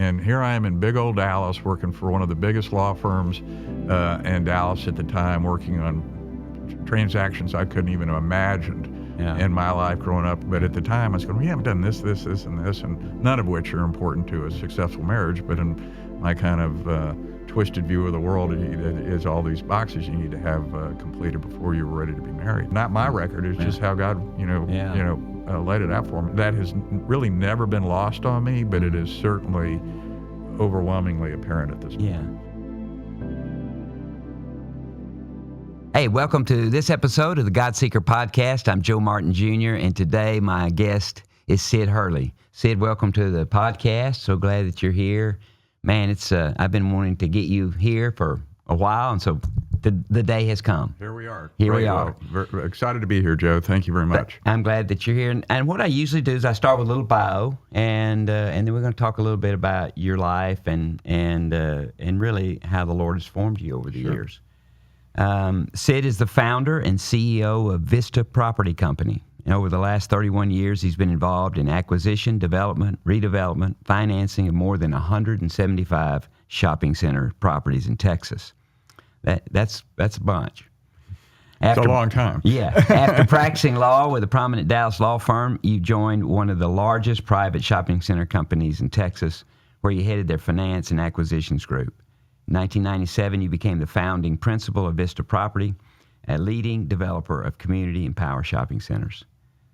And here I am in big old Dallas working for one of the biggest law firms in Dallas at the time, working on transactions I couldn't even have imagined in my life growing up. But at the time, I was going, we haven't done this, this, this, and this, and none of which are important to a successful marriage. But in my kind of twisted view of the world, it is all these boxes you need to have completed before you're ready to be married. Not my record, it's just how God, laid it out for me. That has really never been lost on me, but it is certainly overwhelmingly apparent at this point. Yeah. Hey, welcome to this episode of the God Seeker Podcast. I'm Joe Martin Jr., and today my guest is Syd Hurley. Syd, welcome to the podcast. So glad that you're here. Man, it's I've been wanting to get you here for a while, and so the day has come. Here we are. Here we are. Very excited to be here, Joe. Thank you very much. I'm glad that you're here. And what I usually do is I start with a little bio, and then we're going to talk a little bit about your life and really how the Lord has formed you over the years. Syd is the founder and CEO of Vista Property Company. And over the last 31 years, he's been involved in acquisition, development, redevelopment, financing of more than 175 shopping center properties in Texas. That's a bunch. It's a long time. Yeah. After practicing law with a prominent Dallas law firm, you joined one of the largest private shopping center companies in Texas, where you headed their finance and acquisitions group. In 1997, you became the founding principal of Vista Property, a leading developer of community and power shopping centers.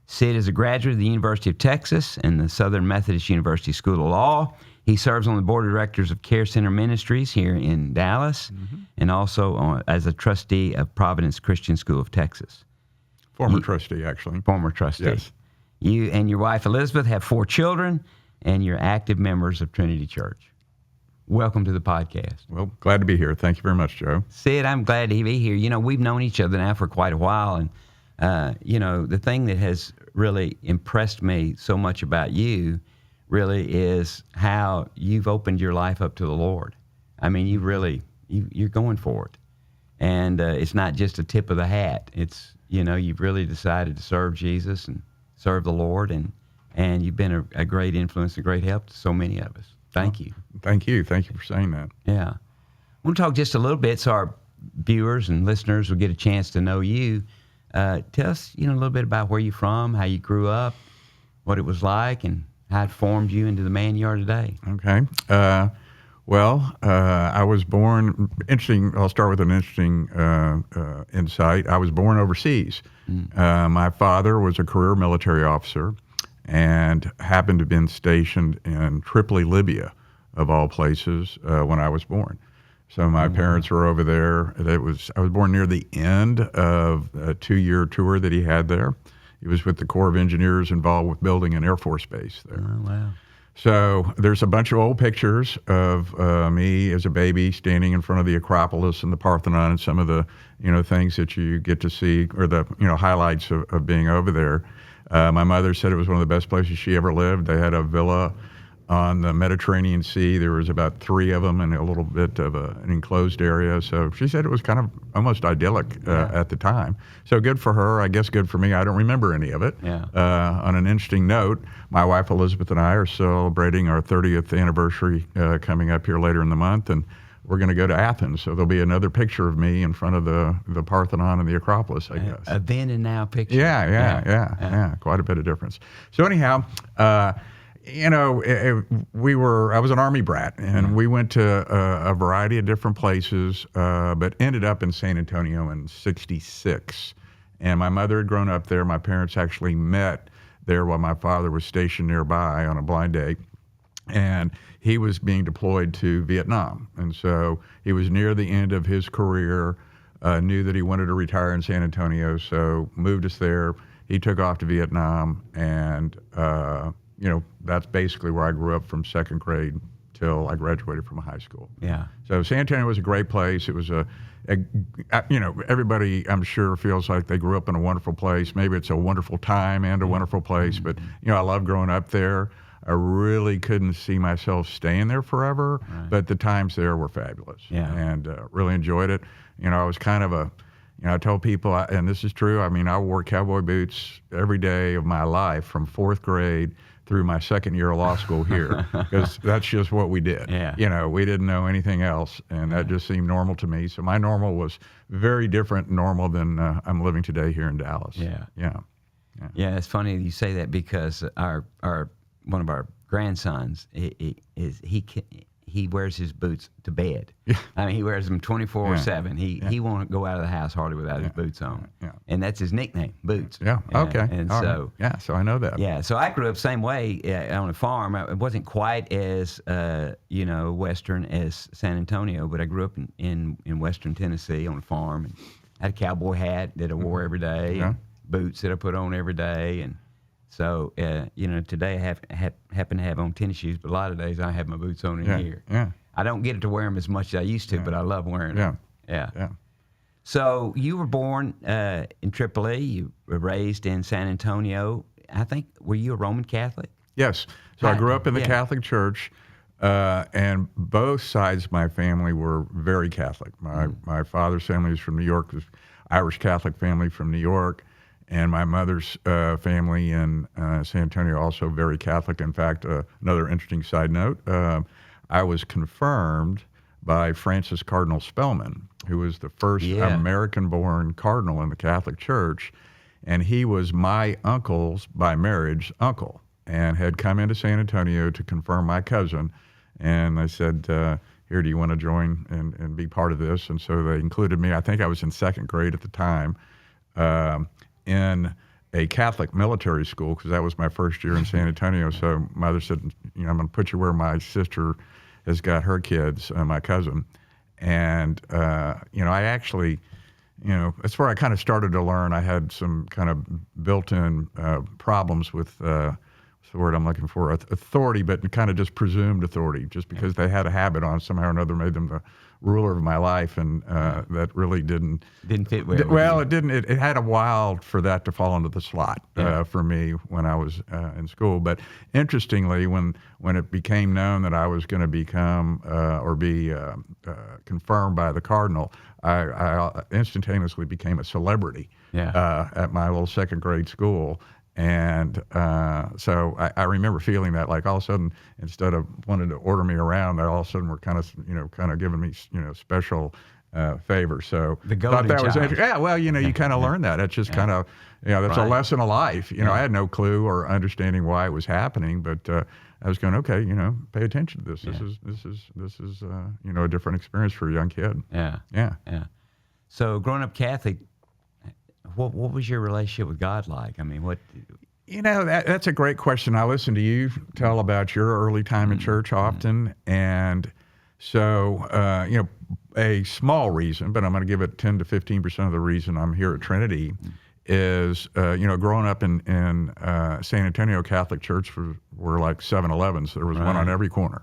Syd is a graduate of the University of Texas and the Southern Methodist University School of Law. He serves on the board of directors of CareCenter Ministries here in Dallas, and also as a trustee of Providence Christian School of Texas. Former trustee, actually. Former trustee. Yes. You and your wife, Elizabeth, have 4 children, and you're active members of Trinity Church. Welcome to the podcast. Well, glad to be here. Thank you very much, Joe. Syd, I'm glad to be here. You know, we've known each other now for quite a while, and the thing that has really impressed me so much about you really is how you've opened your life up to the Lord. I mean, you're going for it. And it's not just a tip of the hat. It's, you've really decided to serve Jesus and serve the Lord, and you've been a great influence, a great help to so many of us. Thank you. Thank you. Thank you for saying that. Yeah. I want to talk just a little bit so our viewers and listeners will get a chance to know you. Tell us, a little bit about where you're from, how you grew up, what it was like, and how it formed you into the man you are today. Okay. I was born, I'll start with an interesting insight. I was born overseas. My father was a career military officer and happened to have been stationed in Tripoli, Libya, of all places, when I was born. So my parents were over there. I was born near the end of a 2-year tour that he had there. He was with the Corps of Engineers involved with building an Air Force base there. Oh, wow. So there's a bunch of old pictures of me as a baby standing in front of the Acropolis and the Parthenon and some of the, things that you get to see, or the, highlights of being over there. My mother said it was one of the best places she ever lived. They had a villa on the Mediterranean Sea. There was about 3 of them and a little bit of an enclosed area. So she said it was kind of almost idyllic at the time. So good for her. I guess good for me. I don't remember any of it. Yeah. On an interesting note, my wife Elizabeth and I are celebrating our 30th anniversary coming up here later in the month, and we're going to go to Athens. So there'll be another picture of me in front of the Parthenon and the Acropolis, I guess. A then and now picture. Yeah. Quite a bit of difference. So anyhow, I was an Army brat, and we went to a variety of different places, but ended up in San Antonio in '66. And my mother had grown up there. My parents actually met there while my father was stationed nearby on a blind date. And he was being deployed to Vietnam. And so he was near the end of his career, knew that he wanted to retire in San Antonio, so moved us there. He took off to Vietnam, and that's basically where I grew up from second grade till I graduated from high school. Yeah. So San Antonio was a great place. It was everybody I'm sure feels like they grew up in a wonderful place. Maybe it's a wonderful time and a wonderful place, but I love growing up there. I really couldn't see myself staying there forever, but the times there were fabulous, and really enjoyed it. I was kind of I tell people, and this is true, I wore cowboy boots every day of my life from 4th grade through my second year of law school here, because that's just what we did. Yeah. You know, we didn't know anything else, and that just seemed normal to me. So my normal was very different normal than I'm living today here in Dallas. Yeah. Yeah. Yeah, it's funny you say that, because our one of our grandsons, he wears his boots to bed. Yeah. I mean, he wears them 24/7. He won't go out of the house hardly without his boots on. Yeah. And that's his nickname, Boots. Yeah. Okay. And All so right. Yeah. So I know that. yeah, so I grew up same way on a farm. It wasn't quite as western as San Antonio, but I grew up in western Tennessee on a farm, and I had a cowboy hat that I wore every day, and boots that I put on every day, and so today I happen to have on tennis shoes, but a lot of days I have my boots on in here. Yeah. I don't get to wear them as much as I used to, but I love wearing them. Yeah. Yeah. So you were born in Tripoli. You were raised in San Antonio. I think, were you a Roman Catholic? Yes. So I grew up in the Catholic Church, and both sides of my family were very Catholic. My father's family is from New York, was Irish Catholic family from New York, and my mother's family in San Antonio also very Catholic. In fact, another interesting side note, I was confirmed by Francis Cardinal Spellman, who was the first American-born cardinal in the Catholic Church, and he was my uncle's, by marriage, uncle, and had come into San Antonio to confirm my cousin. And they said, here, do you want to join and be part of this? And so they included me. I think I was in second grade at the time, in a Catholic military school, because that was my first year in San Antonio. So mother said, I'm going to put you where my sister has got her kids, my cousin. And, I actually, that's where I kind of started to learn. I had some kind of built-in problems with, what's the word I'm looking for, authority, but kind of just presumed authority, just because they had a habit on somehow or another made them the ruler of my life, and that really didn't fit well. Well, it didn't. It had a while for that to fall into the slot for me when I was in school. But interestingly, when it became known that I was going to become or be confirmed by the cardinal, I instantaneously became a celebrity at my little second grade school. And so I remember feeling that, like, all of a sudden, instead of wanting to order me around, they all of a sudden were kind of giving me, special favors. So the golden thought that was child. interesting. Yeah, well, you kind of learn that. It's just kind of, that's a lesson of life. I had no clue or understanding why it was happening, but I was going, okay, pay attention to this. This is a different experience for a young kid. Yeah. So growing up Catholic, what was your relationship with God like? I mean, what? That's a great question. I listen to you tell about your early time in church often, and so a small reason, but I'm going to give it 10 to 15% of the reason I'm here at Trinity is growing up in San Antonio Catholic Church were like 7-Elevens. There was one on every corner,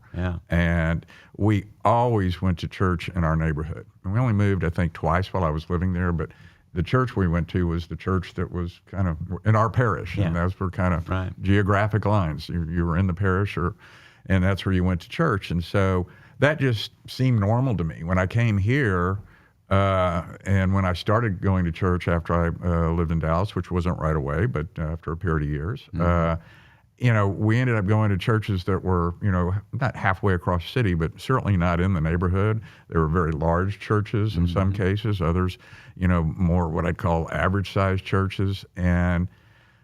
and we always went to church in our neighborhood. And we only moved, I think, twice while I was living there, but the church we went to was the church that was kind of in our parish, and those were kind of geographic lines. You were in the parish, and that's where you went to church. And so that just seemed normal to me. When I came here, and when I started going to church after I lived in Dallas, which wasn't right away, but after a period of years, we ended up going to churches that were, not halfway across the city, but certainly not in the neighborhood. They were very large churches in some cases, others, more what I'd call average-sized churches. And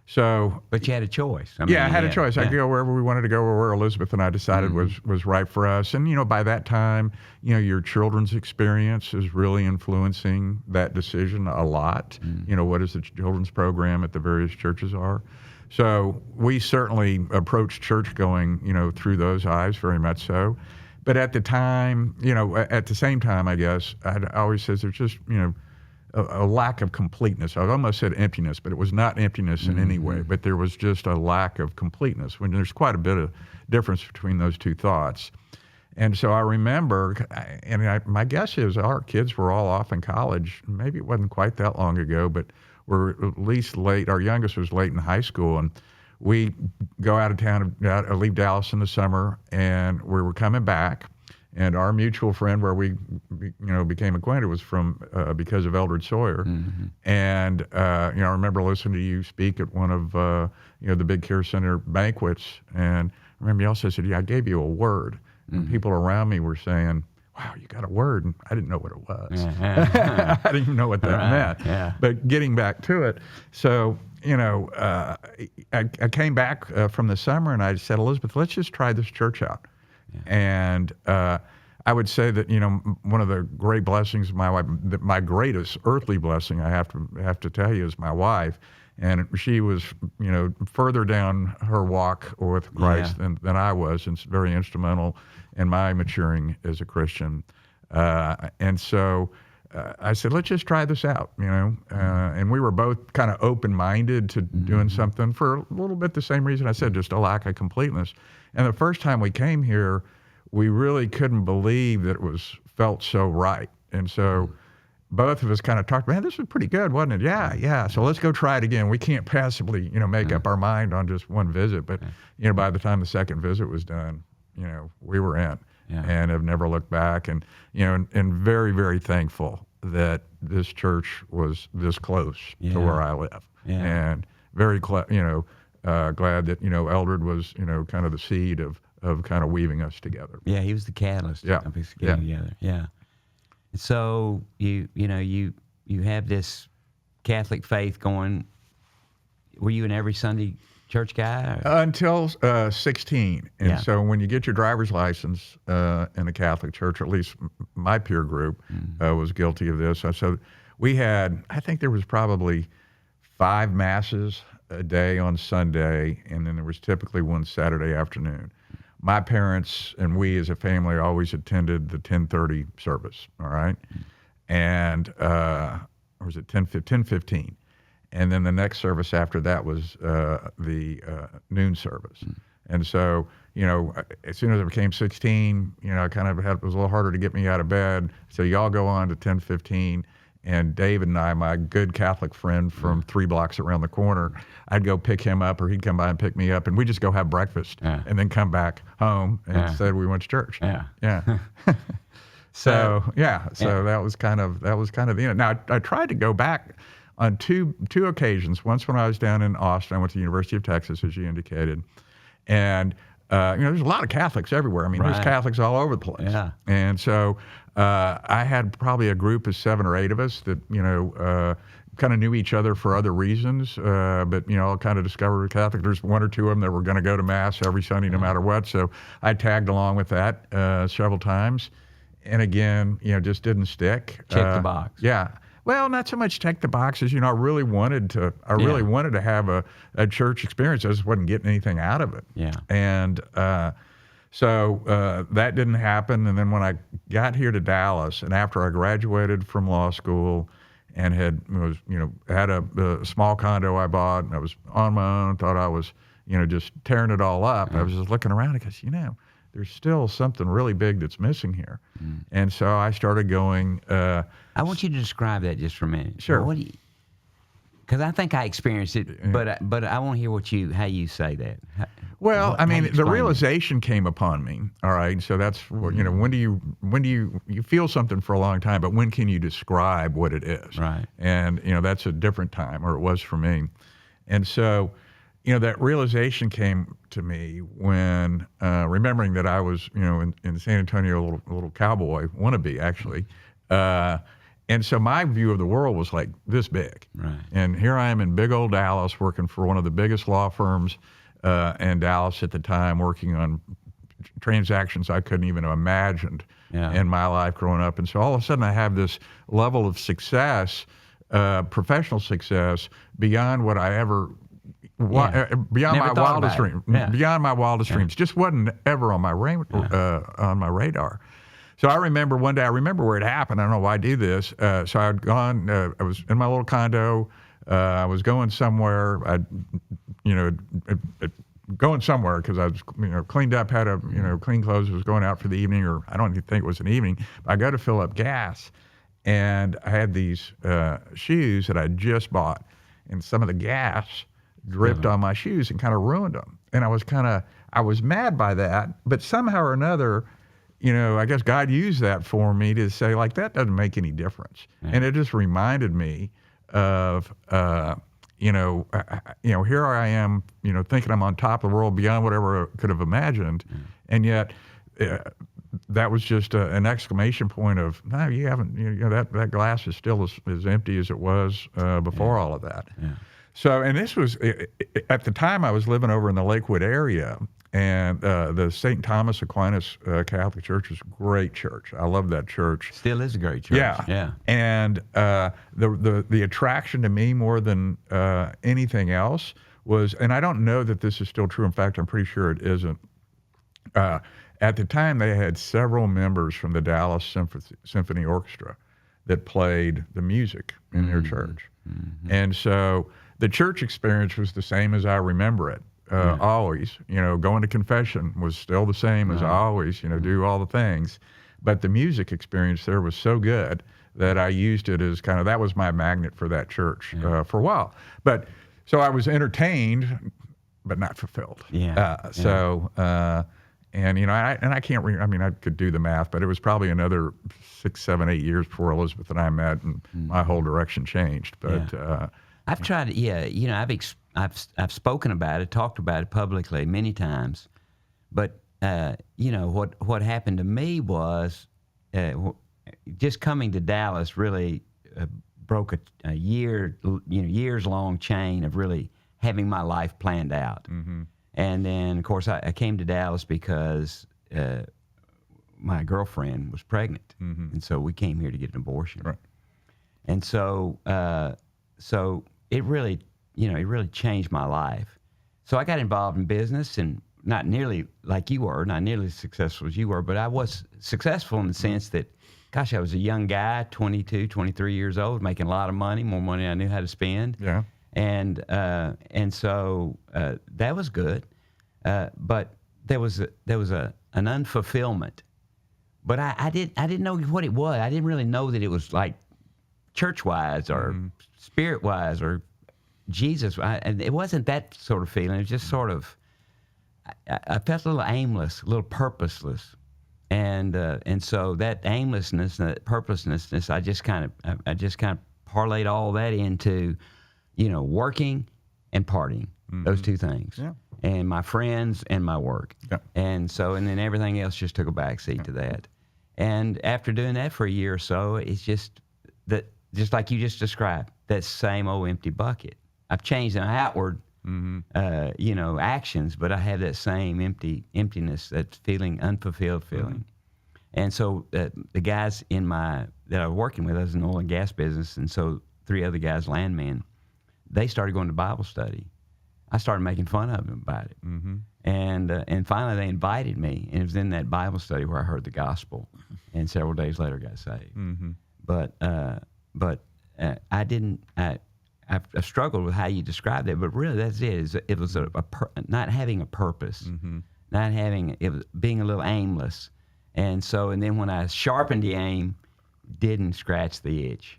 so... But you had a choice. I had a choice. I could go wherever we wanted to go, or where Elizabeth and I decided was right for us. And, by that time, your children's experience is really influencing that decision a lot. What is the children's program at the various churches are. So we certainly approached church going, through those eyes, very much so. But at the time, at the same time, I guess, I always says there's just, a lack of completeness. I almost said emptiness, but it was not emptiness in any way. But there was just a lack of completeness. When there's quite a bit of difference between those two thoughts. And so I remember, my guess is our kids were all off in college. Maybe it wasn't quite that long ago, but we're at least late. Our youngest was late in high school, and we go out of town, leave Dallas in the summer, and we were coming back, And our mutual friend, where we, became acquainted, was from because of Eldred Sawyer. And I remember listening to you speak at one of the big CareCenter banquets. And I remember you also said, "Yeah, I gave you a word." And people around me were saying, "Wow, you got a word," and I didn't know what it was. I didn't even know what that meant. Yeah. But getting back to it, so I came back from the summer, and I said, "Elizabeth, let's just try this church out." And I would say that one of the great blessings of my wife, my greatest earthly blessing, I have to tell you, is my wife. And she was, further down her walk with Christ than I was, and very instrumental in my maturing as a Christian. And so I said, let's just try this out, and we were both kind of open-minded to doing something for a little bit the same reason I said, just a lack of completeness. And the first time we came here, we really couldn't believe that it felt so right. And so both of us kind of talked, man, this was pretty good, wasn't it? Yeah. So let's go try it again. We can't passively, make up our mind on just one visit. But, by the time the second visit was done, we were in and have never looked back. And, and very, very thankful that this church was this close to where I live. And very, glad that, Eldred was, kind of the seed of kind of weaving us together. Yeah, he was the catalyst of us getting together. Yeah. So you have this Catholic faith going. Were you an every Sunday church guy? Until 16. And so when you get your driver's license in a Catholic church, or at least my peer group was guilty of this. So we had, I think there was probably 5 masses a day on Sunday, and then there was typically one Saturday afternoon. My parents and we as a family always attended the 10:30 service, all right? And, or was it 10:15? And then the next service after that was the noon service. And so, as soon as I became 16, I kind of it was a little harder to get me out of bed. So y'all go on to 10:15. And David and I, my good Catholic friend from 3 blocks around the corner, I'd go pick him up, or he'd come by and pick me up, and we'd just go have breakfast and then come back home and said we went to church. So that was kind of the end. Now I tried to go back on two occasions. Once when I was down in Austin, I went to the University of Texas, as you indicated, and there's a lot of Catholics everywhere. I mean, there's Catholics all over the place. And so I had probably a group of 7 or 8 of us that, kind of knew each other for other reasons, but, kind of discovered Catholic. There's 1 or 2 of them that were going to go to Mass every Sunday no matter what. So I tagged along with that several times. And again, just didn't stick. Check the box. Yeah. Well, not so much check the boxes. I really wanted to have a church experience. I just wasn't getting anything out of it. And so that didn't happen. And then when I got here to Dallas, and after I graduated from law school, and had a small condo I bought, and I was on my own, thought I was just tearing it all up. I was just looking around because there's still something really big that's missing here. And so I started going. I want you to describe that just for a minute. Sure. Because I think I experienced it, but I want to hear how you say that. Well, the realization came upon me. All right, so that's when do you feel something for a long time, but when can you describe what it is? Right. And that's a different time, or it was for me. And so, that realization came to me when remembering that I was in San Antonio, a little cowboy wannabe actually. And so my view of the world was like this big. Right. And here I am in big old Dallas working for one of the biggest law firms in Dallas at the time, working on transactions I couldn't even have imagined in my life growing up. And so all of a sudden I have this level of success, professional success, beyond what I ever, beyond my wildest dreams. Beyond my wildest dreams. Just wasn't ever on my radar. So I remember one day, I remember where it happened. I don't know why I do this. So I'd gone, I was in my little condo. I was going somewhere. Going somewhere because I was, cleaned up, had a, clean clothes, was going out for the evening, or I don't even think it was an evening. But I go to fill up gas, and I had these shoes that I just bought, and some of the gas dripped on my shoes and kind of ruined them. And I was mad by that, but somehow or another, I guess God used that for me to say, like, that doesn't make any difference. And it just reminded me of, here I am, thinking I'm on top of the world beyond whatever I could have imagined. And yet that was just an exclamation point of, no, you haven't, that glass is still as empty as it was before all of that. Yeah. So, and this was, at the time I was living over in the Lakewood area, and the St. Thomas Aquinas Catholic Church was a great church. I love that church. Still is a great church. Yeah. And the attraction to me more than anything else was, and I don't know that this is still true. In fact, I'm pretty sure it isn't. At the time, they had several members from the Dallas Symphony Orchestra that played the music in their church. Mm-hmm. And so the church experience was the same as I remember it. Always, going to confession was still the same as always, do all the things. But the music experience there was so good that I used it as that was my magnet for that church for a while. But so I was entertained, but not fulfilled. And I can't I could do the math, but it was probably another 6, 7, 8 years before Elizabeth and I met, and my whole direction changed. But I've tried it. I've spoken about it, talked about it publicly many times. But what happened to me was just coming to Dallas really broke a years long chain of really having my life planned out. Mm-hmm. And then, of course, I came to Dallas because my girlfriend was pregnant. Mm-hmm. And so we came here to get an abortion. Right. And so it really, it really changed my life. So I got involved in business, and not nearly like you were, not nearly as successful as you were, but I was successful in the sense that, gosh, I was a young guy, 22, 23 years old, making a lot of money, more money than I knew how to spend. Yeah. And so that was good, but there was an unfulfillment. But I didn't know what it was. I didn't really know that it was like church-wise or spirit-wise or Jesus. And it wasn't that sort of feeling. It was just sort of, I felt a little aimless, a little purposeless. And so that aimlessness, that purposelessness, I just kind of parlayed all that into, working and partying, those two things. Yeah. And my friends and my work. Yeah. And then everything else just took a backseat to that. And after doing that for a year or so, it's just like you just described, that same old empty bucket. I've changed my outward, actions, but I have that same emptiness, that feeling, unfulfilled feeling. And so the guys that I was working with, I was in the oil and gas business, and so 3 other guys, landmen, they started going to Bible study. I started making fun of them about it. Mm-hmm. And finally they invited me, and it was in that Bible study where I heard the gospel, and several days later got saved. Mm-hmm. But I didn't. I've struggled with how you described it, but really that's it. It was not having a purpose, not having, it was being a little aimless, and then when I sharpened the aim, didn't scratch the itch,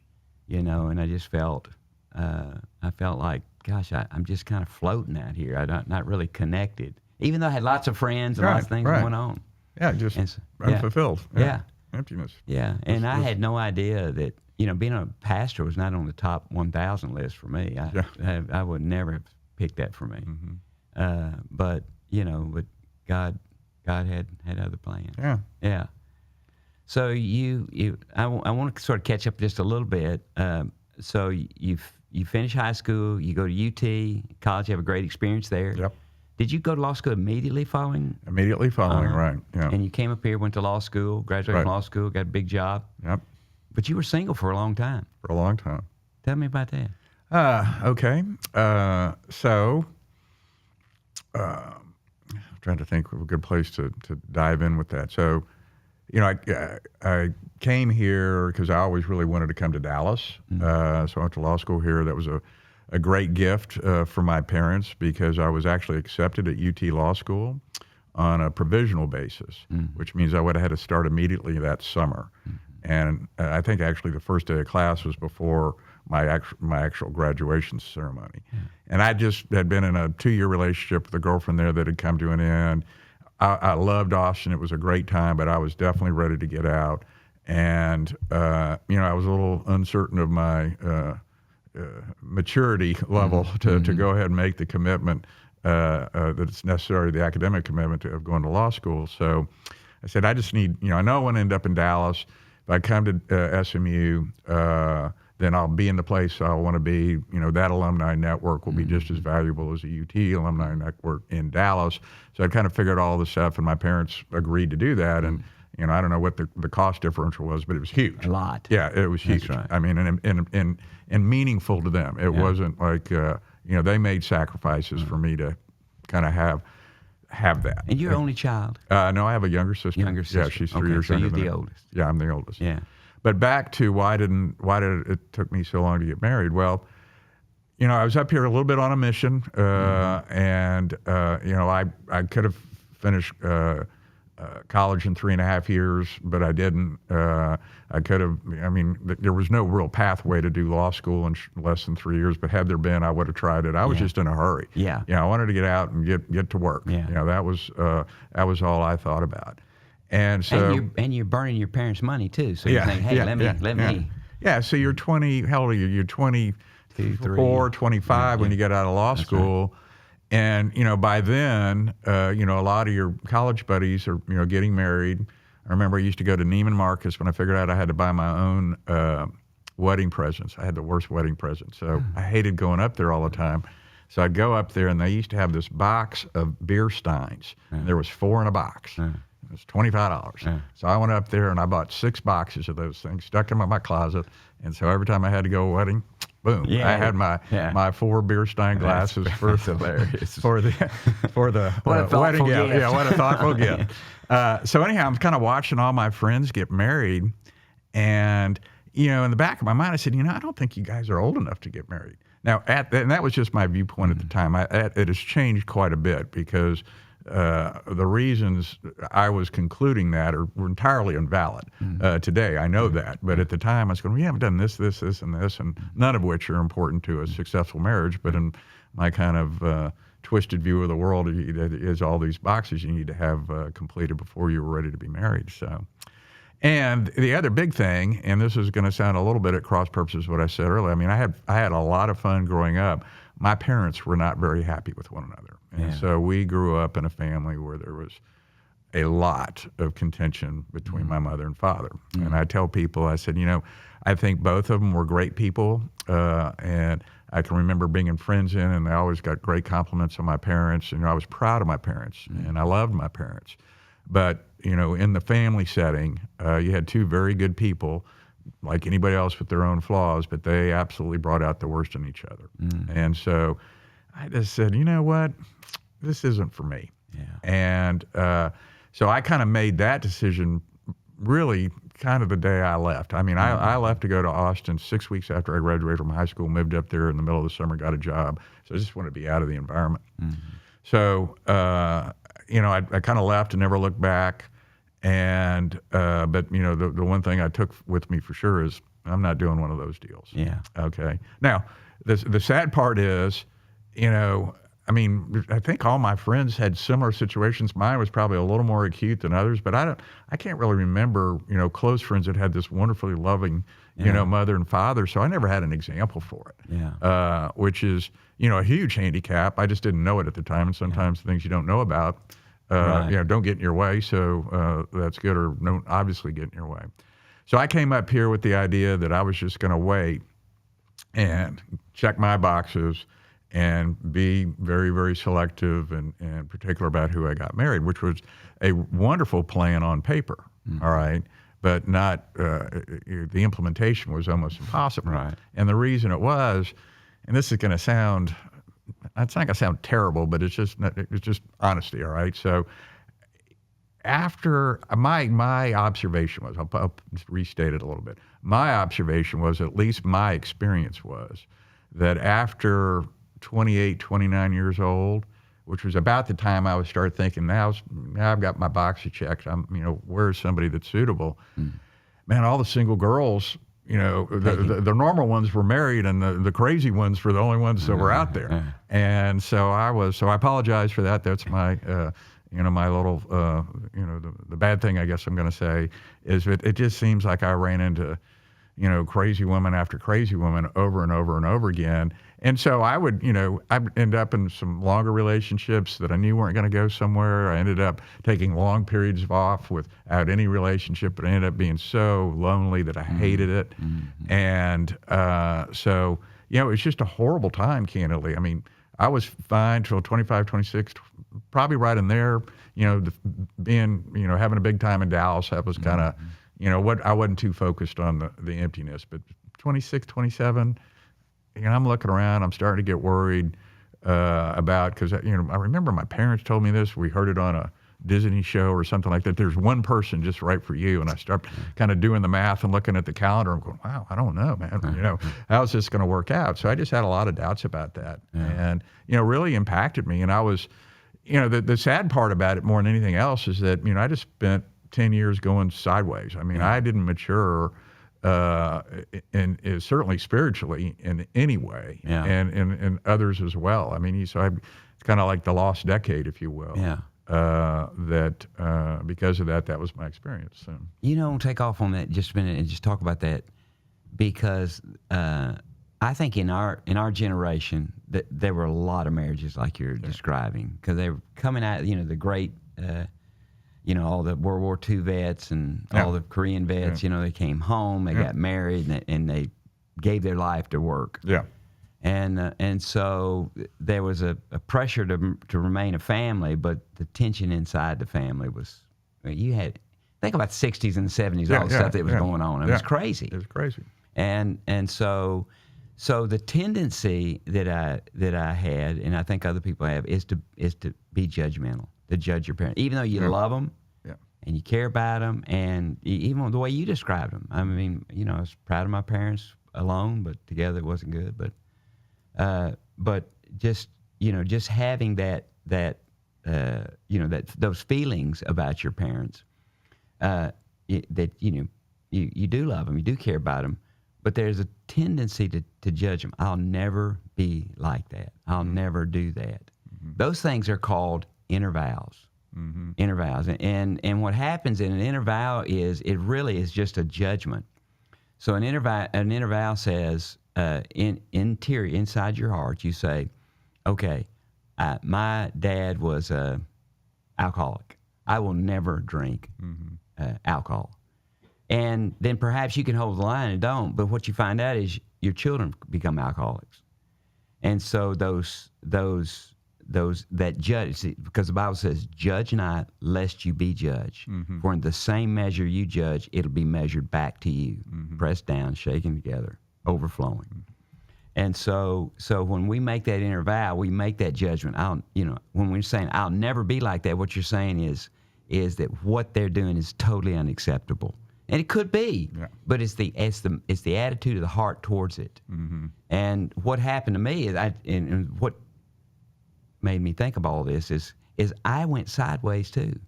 and I just felt, I felt like, gosh, I'm just kind of floating out here. I'm not really connected, even though I had lots of friends and lots of things going on. Yeah, just unfulfilled. Yeah. Emptiness. Yeah, and I had no idea that, being a pastor was not on the top 1,000 list for me. I would never have picked that for me. Mm-hmm. But God had other plans. Yeah. Yeah. So I want to sort of catch up just a little bit. So you finish high school, you go to UT, college, you have a great experience there. Yep. Did you go to law school immediately following? Immediately following, right. Yeah. And you came up here, went to law school, graduated from law school, got a big job. Yep. But you were single for a long time. For a long time. Tell me about that. Okay. I'm trying to think of a good place to dive in with that. So, I came here because I always really wanted to come to Dallas. Mm-hmm. So I went to law school here. That was a great gift for my parents because I was actually accepted at UT Law School on a provisional basis, which means I would have had to start immediately that summer. Mm-hmm. And I think actually the first day of class was before my actual graduation ceremony. Yeah. And I just had been in a 2-year relationship with a girlfriend there that had come to an end. I loved Austin. It was a great time, but I was definitely ready to get out. And, I was a little uncertain of my maturity level to go ahead and make the commitment that's necessary, the academic commitment of going to law school. So I said, I just need, I know I want to end up in Dallas. If I come to SMU, then I'll be in the place I want to be. That alumni network will be just as valuable as a UT alumni network in Dallas. So I kind of figured all this stuff, and my parents agreed to do that. And I don't know what the cost differential was, but it was huge. A lot. Yeah, it was huge. That's right. I mean, and meaningful to them. It wasn't like they made sacrifices for me to kind of have that. And you're only child? No, I have a younger sister. Younger sister. Yeah, she's 3 years younger than me. So you're the oldest. Yeah, I'm the oldest. Yeah. But back to why did it took me so long to get married? Well, I was up here a little bit on a mission, and I could have finished college in 3.5 years, but I didn't. I could have. There was no real pathway to do law school in less than 3 years. But had there been, I would have tried it. I was just in a hurry. Yeah. I wanted to get out and get to work. Yeah. That was all I thought about. And so, and you're burning your parents' money too. So you think, hey, let me. Yeah. So you're 20. How old are you? You're 24, 25 when you get out of law school. Right. And by then, a lot of your college buddies are getting married. I remember I used to go to Neiman Marcus when I figured out I had to buy my own wedding presents. I had the worst wedding presents, so I hated going up there all the time. So I'd go up there, and they used to have this box of beer steins. And there was 4 in a box. It was $25. So I went up there and I bought 6 boxes of those things, stuck them in my closet. And so every time I had to go to a wedding, boom, I had my 4 beer stein glasses for the wedding gift. Yeah, what a thoughtful gift. So anyhow, I'm kind of watching all my friends get married, and in the back of my mind, I said, I don't think you guys are old enough to get married. Now, and that was just my viewpoint at the time. It has changed quite a bit because the reasons I was concluding that were entirely invalid. Today, I know that. But at the time, I was going, we haven't done this, and this, and none of which are important to a successful marriage. But in my kind of twisted view of the world, is all these boxes you need to have completed before you were ready to be married. So, and the other big thing, and this is going to sound a little bit at cross purposes what I said earlier. I had a lot of fun growing up. My parents were not very happy with one another. And so we grew up in a family where there was a lot of contention between my mother and father. And I tell people, I said, I think both of them were great people. And I can remember bringing friends in, and they always got great compliments on my parents. And I was proud of my parents, and I loved my parents. But, in the family setting, you had 2 very good people, like anybody else with their own flaws, but they absolutely brought out the worst in each other. And so I just said, you know what? This isn't for me. Yeah. And so I kind of made that decision really kind of the day I left. I left to go to Austin 6 weeks after I graduated from high school, moved up there in the middle of the summer, got a job. So I just wanted to be out of the environment. So, I kind of left and never looked back. And, but the one thing I took with me for sure is I'm not doing one of those deals. Yeah. Okay. Now, the sad part is, I think all my friends had similar situations. Mine was probably a little more acute than others, but I can't really remember, close friends that had this wonderfully loving, mother and father. So I never had an example for it. Yeah. Which is, a huge handicap. I just didn't know it at the time. And sometimes things you don't know about, don't get in your way. So that's good, or don't obviously get in your way. So I came up here with the idea that I was just going to wait and check my boxes and be very, very selective and particular about who I got married, which was a wonderful plan on paper, all right, but not, the implementation was almost impossible. Right. And the reason it was, and this is going to sound, it's not going to sound terrible, but it's just honesty, all right? So after, my observation was, I'll just restate it a little bit. My observation was, at least my experience was, that after 28, 29 years old, which was about the time I would start thinking, now I've got my boxes checked. Where's somebody that's suitable? Man, all the single girls, the normal ones were married, and the crazy ones were the only ones that were out there. And so I apologize for that. That's my my little, the bad thing I guess I'm going to say is it just seems like I ran into, crazy woman after crazy woman over and over and over again. And so I would, I'd end up in some longer relationships that I knew weren't going to go somewhere. I ended up taking long periods off without any relationship, but I ended up being so lonely that I hated it. Mm-hmm. And so, it was just a horrible time, candidly. I mean, I was fine till 25, 26, probably right in there, being, having a big time in Dallas. That was kind of, what I wasn't too focused on the emptiness, but 26, 27, I'm looking around, I'm starting to get worried about, because, I remember my parents told me this, we heard it on a Disney show or something like that, there's one person just right for you. And I start kind of doing the math and looking at the calendar and going, wow, I don't know, man, how's this going to work out? So I just had a lot of doubts about that. Yeah. And, really impacted me. And I was, the sad part about it more than anything else is that, I just spent 10 years going sideways. I mean, I didn't mature and certainly spiritually in any way, and others as well. I mean, it's kind of like the lost decade, if you will. Yeah. Because of that was my experience. So. Take off on that just a minute and just talk about that, because I think in our generation that there were a lot of marriages like you're describing, because they were coming out, the great. All the World War II vets and all the Korean vets, they came home, they got married, and they gave their life to work. Yeah. And so there was a pressure to remain a family, but the tension inside the family was, think about the 60s and the 70s, all the stuff that was going on. It was crazy. It was crazy. And so the tendency that I had, and I think other people have, is to be judgmental, to judge your parents, even though you love them. And you care about them, and even the way you described them. I mean, I was proud of my parents alone, but together it wasn't good. But just having those feelings about your parents, that you do love them, you do care about them, but there's a tendency to judge them. I'll never be like that. I'll never do that. Mm-hmm. Those things are called inner vows. Mm-hmm. Inner vows. And what happens in an inner vow is it really is just a judgment. So an inner vow says, inside your heart, you say, okay, my dad was an alcoholic. I will never drink alcohol. And then perhaps you can hold the line and don't, but what you find out is your children become alcoholics. And so those that judge, because the Bible says, judge not lest you be judged. Mm-hmm. For in the same measure you judge, it'll be measured back to you, pressed down, shaken together, overflowing. Mm-hmm. And so when we make that inner vow, we make that judgment. When we're saying I'll never be like that, what you're saying is that what they're doing is totally unacceptable. And it could be, but it's the attitude of the heart towards it. Mm-hmm. And what happened to me is and what made me think of all this is I went sideways too.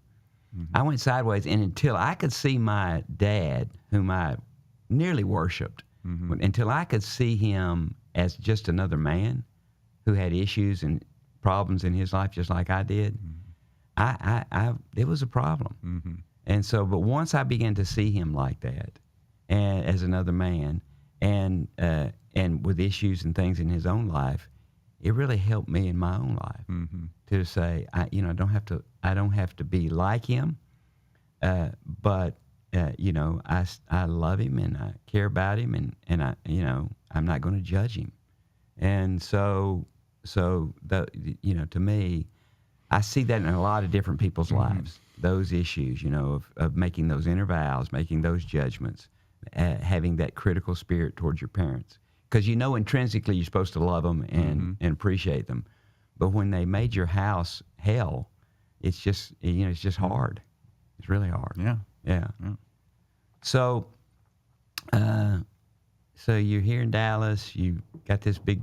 Mm-hmm. I went sideways, and until I could see my dad, whom I nearly worshipped, until I could see him as just another man who had issues and problems in his life just like I did, it was a problem. Mm-hmm. And so, but once I began to see him like that, and as another man, and with issues and things in his own life, it really helped me in my own life to say, I don't have to be like him, but I love him and I care about him, and I I'm not going to judge him. And so to me, I see that in a lot of different people's lives. Those issues, of making those inner vows, making those judgments, having that critical spirit towards your parents. Because intrinsically you're supposed to love them and appreciate them. But when they made your house hell, it's just, it's just hard. It's really hard. Yeah. So you're here in Dallas. You got this big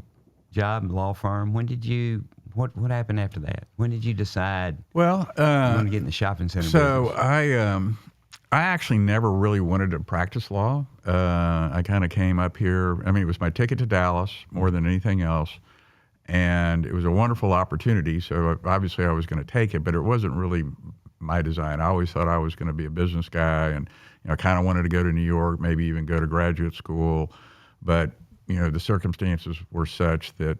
job in the law firm. When did you, what happened after that? When did you decide you want to get in the shopping center business? I actually never really wanted to practice law. I kind of came up here. I mean, it was my ticket to Dallas more than anything else. And it was a wonderful opportunity. So obviously I was going to take it, but it wasn't really my design. I always thought I was going to be a business guy, and I kind of wanted to go to New York, maybe even go to graduate school. But the circumstances were such that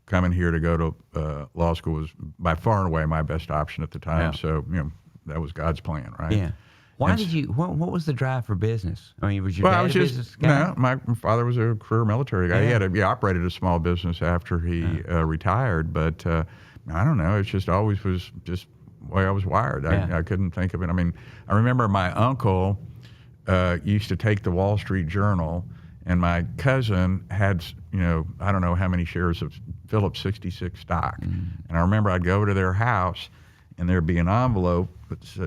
coming here to go to law school was by far and away my best option at the time. Yeah. So that was God's plan, right? Yeah. Why did you? What was the drive for business? I mean, was your dad a business guy? No, my father was a career military guy. Yeah. He operated a small business after he retired, but I don't know. It just always was just the way I was wired. I couldn't think of it. I mean, I remember my uncle used to take the Wall Street Journal, and my cousin had, I don't know how many shares of Phillips 66 stock. And I remember I'd go over to their house, and there'd be an envelope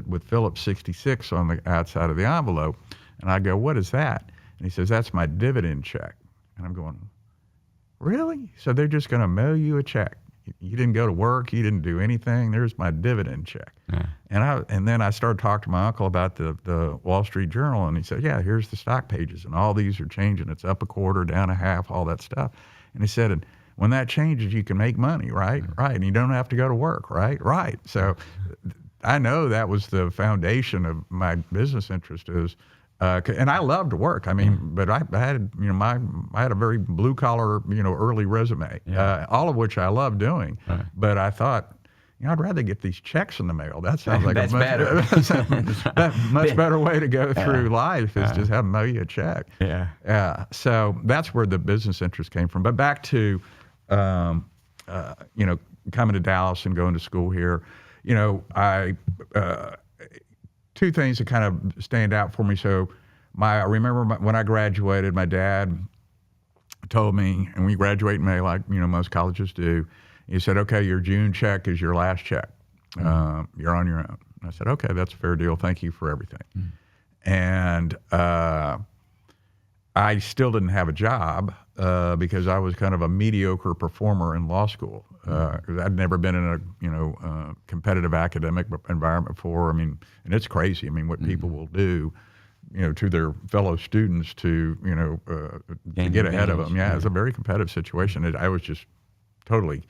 with Phillips 66 on the outside of the envelope. And I'd go, "What is that?" And he says, "That's my dividend check." And I'm going, "Really?" So they're just going to mail you a check. You didn't go to work. You didn't do anything. There's my dividend check. Yeah. And then I started talking to my uncle about the Wall Street Journal, and he said, "Yeah, here's the stock pages, and all these are changing. It's up a quarter, down a half, all that stuff." And he said, "And when that changes, you can make money, right? Right. And you don't have to go to work, right? Right." So I know that was the foundation of my business interest is, and I loved to work. I mean, but I had, I had a very blue collar, early resume, all of which I loved doing. Right. But I thought, I'd rather get these checks in the mail. That sounds like that's much better way to go through life is just have them mail you a check. Yeah. Yeah. So that's where the business interest came from. But back to, coming to Dallas and going to school here, I two things that kind of stand out for me. So I remember when I graduated, my dad told me, and we graduate in May like, most colleges do. He said, "Okay, your June check is your last check. You're on your own." And I said, "Okay, that's a fair deal. Thank you for everything." And I still didn't have a job because I was kind of a mediocre performer in law school. I'd never been in a competitive academic environment before. I mean, and it's crazy. I mean, what people will do, to their fellow students to get ahead of them. Yeah, it's a very competitive situation. I was just totally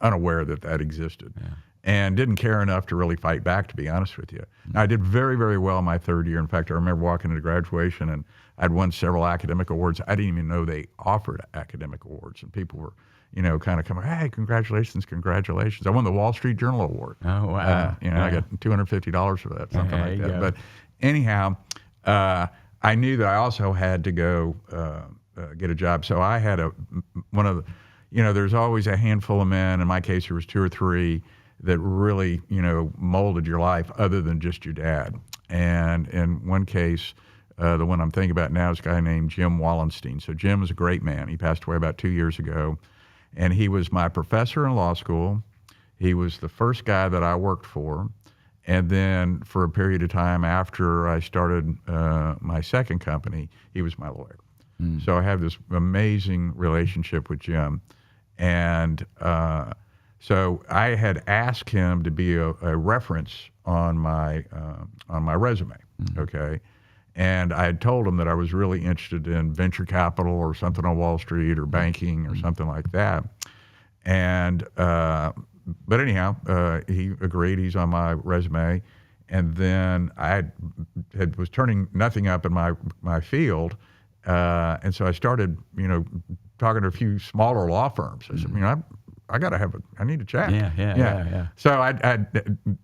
unaware that existed. Yeah. And didn't care enough to really fight back, to be honest with you. I did very, very well my third year. In fact, I remember walking into graduation and I'd won several academic awards. I didn't even know they offered academic awards, and people were, kind of coming, "Hey, congratulations, congratulations." I won the Wall Street Journal Award. Oh, wow. I got $250 for that, something like that. But anyhow, I knew that I also had to go get a job. So I had there's always a handful of men. In my case, there was 2 or 3 that really, molded your life other than just your dad. And in one case, the one I'm thinking about now is a guy named Jim Wallenstein. So Jim was a great man. He passed away about 2 years ago. And he was my professor in law school. He was the first guy that I worked for. And then for a period of time after I started my second company, he was my lawyer. So I have this amazing relationship with Jim. And so I had asked him to be a reference on my resume, okay? And I had told him that I was really interested in venture capital or something on Wall Street or banking or something like that. And but anyhow, he agreed. He's on my resume. And then I was turning nothing up in my field, and so I started, talking to a few smaller law firms. I said, I need a check. Yeah. So I'd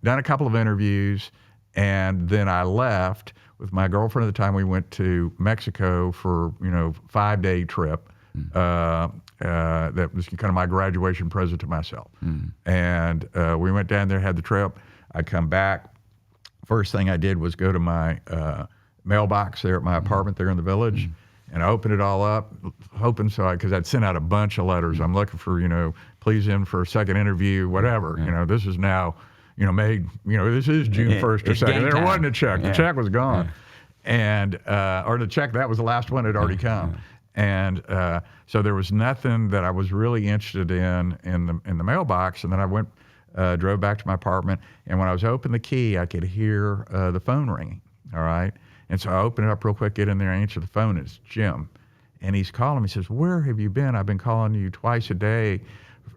done a couple of interviews, and then I left with my girlfriend at the time. We went to Mexico for, 5-day trip. That was kind of my graduation present to myself. And we went down there, had the trip. I come back. First thing I did was go to my mailbox there at my apartment there in the village. And I opened it all up, hoping because I'd sent out a bunch of letters. I'm looking for, please in for a second interview, whatever. This is now, made, this is June 1st or 2nd. There wasn't a check. The check was gone. And, or the check, that was the last one that had already come. And so there was nothing that I was really interested in the mailbox. And then I went, drove back to my apartment. And when I was opening the key, I could hear the phone ringing. All right. And so I open it up real quick, get in there, answer the phone. It's Jim. And he's calling me. He says, "Where have you been? I've been calling you twice a day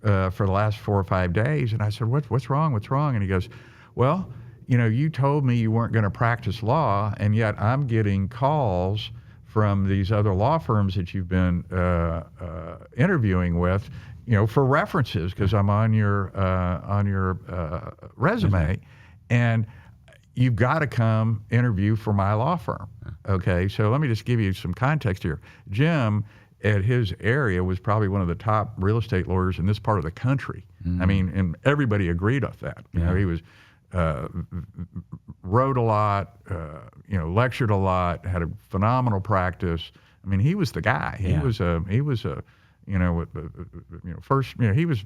for the last 4 or 5 days. And I said, what's wrong? What's wrong? And he goes, well, you told me you weren't going to practice law, and yet I'm getting calls from these other law firms that you've been interviewing with, for references because I'm on your resume, and you've got to come interview for my law firm. Okay, so let me just give you some context here. Jim, at his area, was probably one of the top real estate lawyers in this part of the country. I mean, and everybody agreed with that. He was wrote a lot, lectured a lot, had a phenomenal practice. I mean, he was the guy. He was first, he was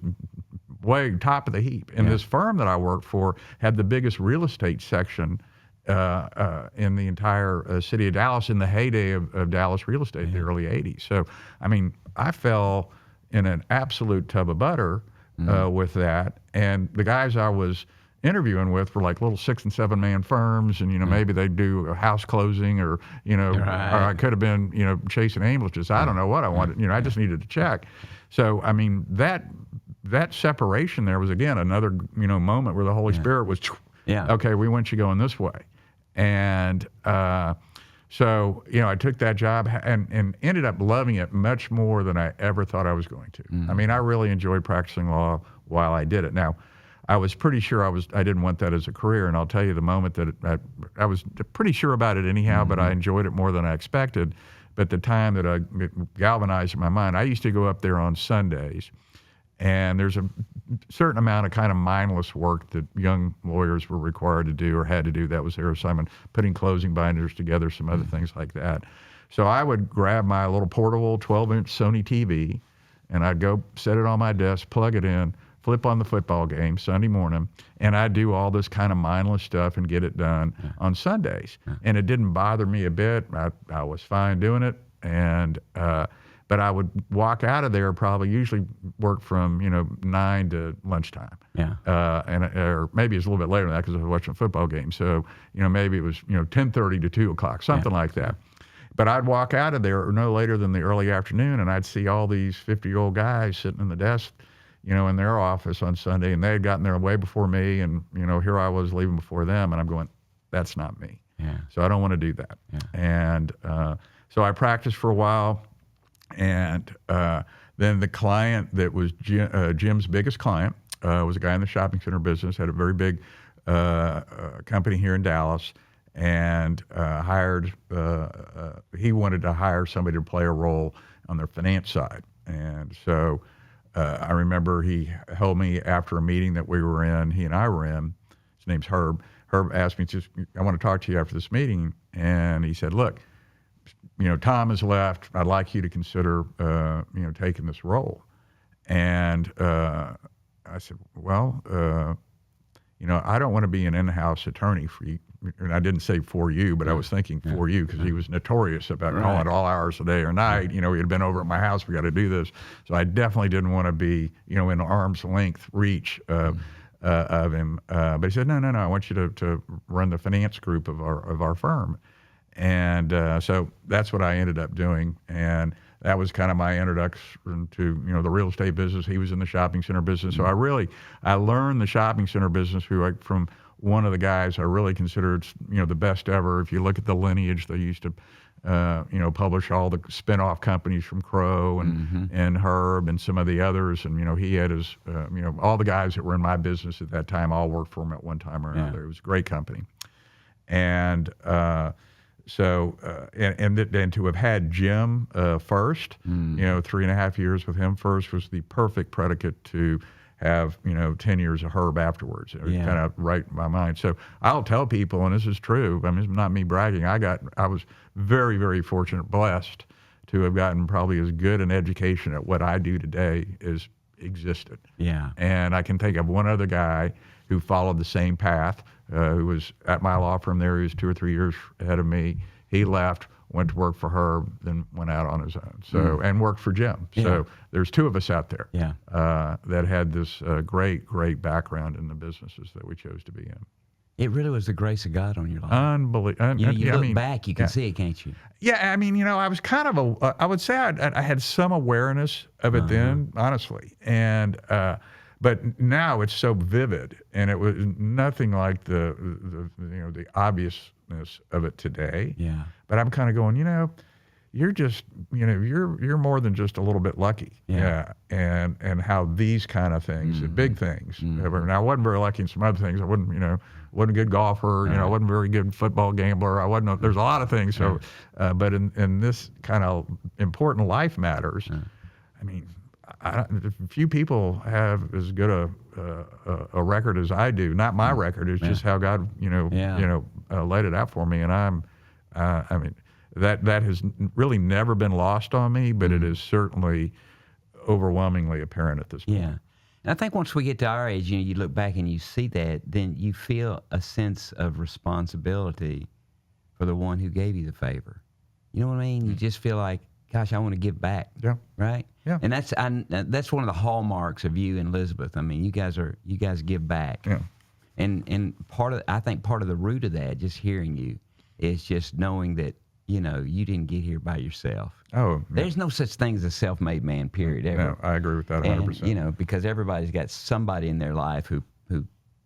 way top of the heap. And this firm that I worked for had the biggest real estate section in the entire city of Dallas in the heyday of Dallas real estate in the early 80s. So, I mean, I fell in an absolute tub of butter with that. And the guys I was interviewing with were like little 6 and 7 man firms, and maybe they'd do a house closing, or or I could have been chasing ambulances. I don't know what I wanted. I just needed to check. So I mean that separation there was again another moment where the Holy Spirit was okay, we want you going this way. And so I took that job and ended up loving it much more than I ever thought I was going to. I mean, I really enjoyed practicing law while I did it. Now, I was pretty sure I didn't want that as a career, and I'll tell you the moment that I was pretty sure about it anyhow, but I enjoyed it more than I expected. But the time that it galvanized in my mind, I used to go up there on Sundays, and there's a certain amount of kind of mindless work that young lawyers were required to do or had to do. That was their assignment, putting closing binders together, some other things like that. So I would grab my little portable 12-inch Sony TV, and I'd go set it on my desk, plug it in, flip on the football game Sunday morning, and I do all this kind of mindless stuff and get it done on Sundays. And it didn't bother me a bit. I was fine doing it. And but I would walk out of there, probably usually work from 9 to lunchtime. Or maybe it's a little bit later than that because I was watching a football game. So maybe it was 10:30 to 2 o'clock, something like that. But I'd walk out of there no later than the early afternoon, and I'd see all these 50-year-old guys sitting in the desk in their office on Sunday, and they had gotten there way before me, and here I was leaving before them, and I'm going, that's not me. So I don't want to do that. And so I practiced for a while, and then the client that was Jim's biggest client was a guy in the shopping center business, had a very big company here in Dallas, and he wanted to hire somebody to play a role on their finance side. And so I remember he held me after a meeting that we were in, he and I were in. His name's Herb. Herb asked me, I want to talk to you after this meeting. And he said, look, Tom has left. I'd like you to consider, taking this role. And I said, well, I don't want to be an in-house attorney for you. And I didn't say for you, but I was thinking for you, because he was notorious about calling all hours of the day or night. He had been over at my house. We got to do this. So I definitely didn't want to be, in arm's length reach of him. But he said, no, I want you to run the finance group of our firm. And so that's what I ended up doing. And that was kind of my introduction to, the real estate business. He was in the shopping center business. So I learned the shopping center business from one of the guys I really considered, the best ever. If you look at the lineage, they used to, publish all the spinoff companies from Crow and Herb and some of the others. And, he had his, all the guys that were in my business at that time all worked for him at one time or another. It was a great company. And so to have had Jim first, 3.5 years with him first was the perfect predicate to have 10 years of Herb afterwards. It was kind of right in my mind. So I'll tell people, and this is true, I mean, it's not me bragging, I was very, very fortunate, blessed to have gotten probably as good an education at what I do today as existed. And I can think of one other guy who followed the same path, who was at my law firm there. He was 2 or 3 years ahead of me. He left, went to work for Herb, then went out on his own. So and worked for Jim. So there's 2 of us out there that had this great background in the businesses that we chose to be in. It really was the grace of God on your life. Unbelievable. You look back, you can see it, can't you? Yeah, I mean, I was kind of I would say I had some awareness of it then, honestly, and but now it's so vivid, and it was nothing like the obviousness of it today. Yeah. But I'm kind of going, you're just, you're more than just a little bit lucky. Yeah. And how these kind of things, the big things. Now, I wasn't very lucky in some other things. I wasn't a good golfer. I wasn't a very good football gambler. I wasn't. There's a lot of things. So, but in this kind of important life matters, I mean, few people have as good a record as I do. Not my record. It's just how God, laid it out for me. And I mean, that has really never been lost on me, but it is certainly overwhelmingly apparent at this point. Yeah. And I think once we get to our age, you look back and you see that, then you feel a sense of responsibility for the one who gave you the favor. You know what I mean? You just feel like, gosh, I want to give back. Yeah. Right? Yeah. And that's one of the hallmarks of you and Elizabeth. I mean, you guys give back. Yeah. And I think part of the root of that, just hearing you, is just knowing that, you didn't get here by yourself. Oh, yeah. There's no such thing as a self-made man, period, ever. No, I agree with that 100%. And, because everybody's got somebody in their life who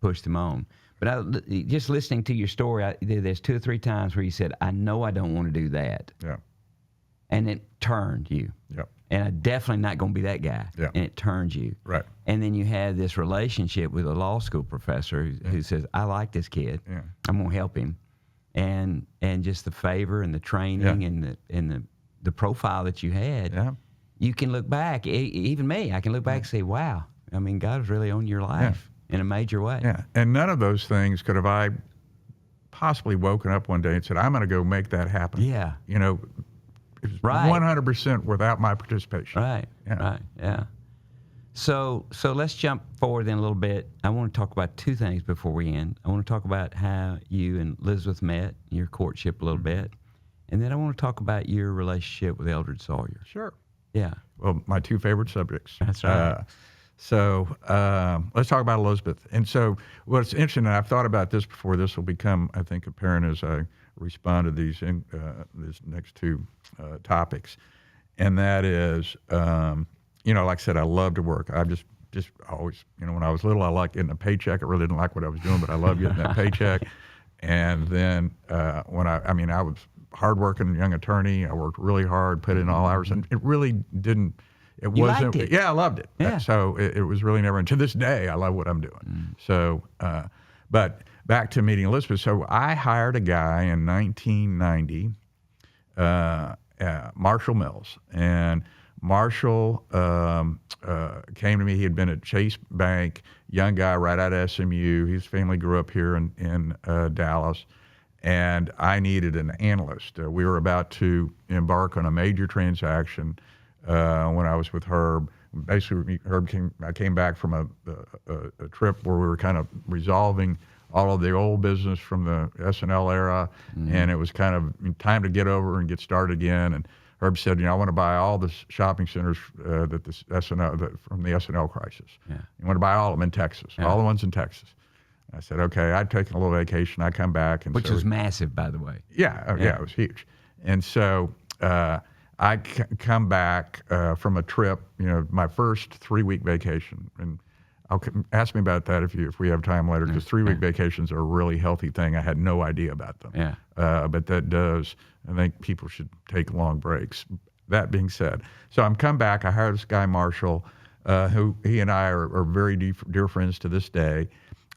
pushed them on. But just listening to your story, there's 2 or 3 times where you said, I know I don't want to do that. Yeah. And it turned you. Yeah. And I'm definitely not going to be that guy. Yeah. And it turns you. Right. And then you have this relationship with a law school professor who says, I like this kid. Yeah. I'm going to help him. And just the favor and the training and the profile that you had, you can look back, even me, I can look back and say, wow, I mean, God was really on your life in a major way. Yeah, and none of those things could have I possibly woken up one day and said, I'm going to go make that happen. Yeah. It was Right. 100% without my participation. Right, right, yeah. So let's jump forward then a little bit. I want to talk about 2 things before we end. I want to talk about how you and Elizabeth met, your courtship a little bit. And then I want to talk about your relationship with Eldred Sawyer. Sure. Yeah. Well, my 2 favorite subjects. That's right. So let's talk about Elizabeth. And so what's interesting, and I've thought about this before, this will become, I think, apparent as I respond to these next 2 topics. And that is, like I said, I love to work. I just always, when I was little, I liked getting a paycheck. I really didn't like what I was doing, but I loved getting that paycheck. And then when I was hardworking young attorney. I worked really hard, put in all hours, and it really didn't. It You wasn't. liked it. Yeah, I loved it. Yeah. So it was really never. And to this day, I love what I'm doing. So, but back to meeting Elizabeth. So I hired a guy in 1990, Marshall Mills, and Marshall came to me. He had been at Chase Bank, young guy right out of SMU. His family grew up here in Dallas, and I needed an analyst. We were about to embark on a major transaction when I was with Herb. Basically, I came back from a trip where we were kind of resolving all of the old business from the S&L era, and it was kind of time to get over and get started again. And Herb said, I want to buy all the shopping centers from the S&L crisis. Yeah. You want to buy all of them in Texas, all the ones in Texas. I said, okay. I'd taken a little vacation. I come back, and which was massive, by the way. Yeah, it was huge. And so I come back from a trip, my first 3-week vacation, and ask me about that if we have time later, because 3-week vacations are a really healthy thing. I had no idea about them. Yeah. But that does. I think people should take long breaks. That being said, so I'm come back. I hired this guy Marshall, who he and I are very dear friends to this day.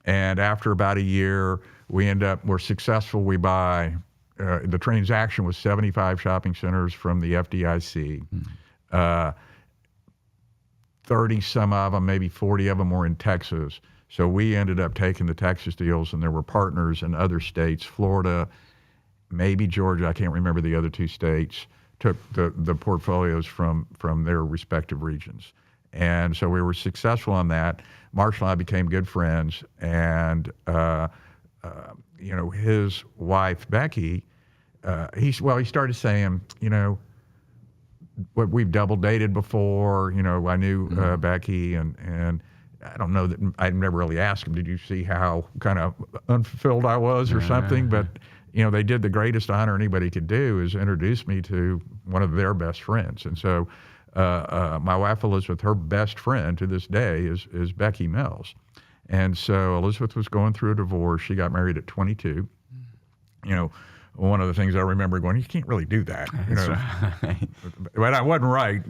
And after about a year, we're successful. We buy. The transaction was 75 shopping centers from the FDIC. 30 some of them, maybe 40 of them were in Texas. So we ended up taking the Texas deals, and there were partners in other states, Florida, maybe Georgia, I can't remember the other 2 states, took the portfolios from their respective regions. And so we were successful on that. Marshall and I became good friends, and his wife, Becky, he started saying, what we've double dated before, I knew Becky, and I don't know that I never really asked them, did you see how kind of unfulfilled I was or something? But, they did the greatest honor anybody could do is introduce me to one of their best friends. And so my wife, Elizabeth, her best friend to this day is Becky Mills. And so Elizabeth was going through a divorce. She got married at 22. One of the things I remember going, you can't really do that. Right. But I wasn't right,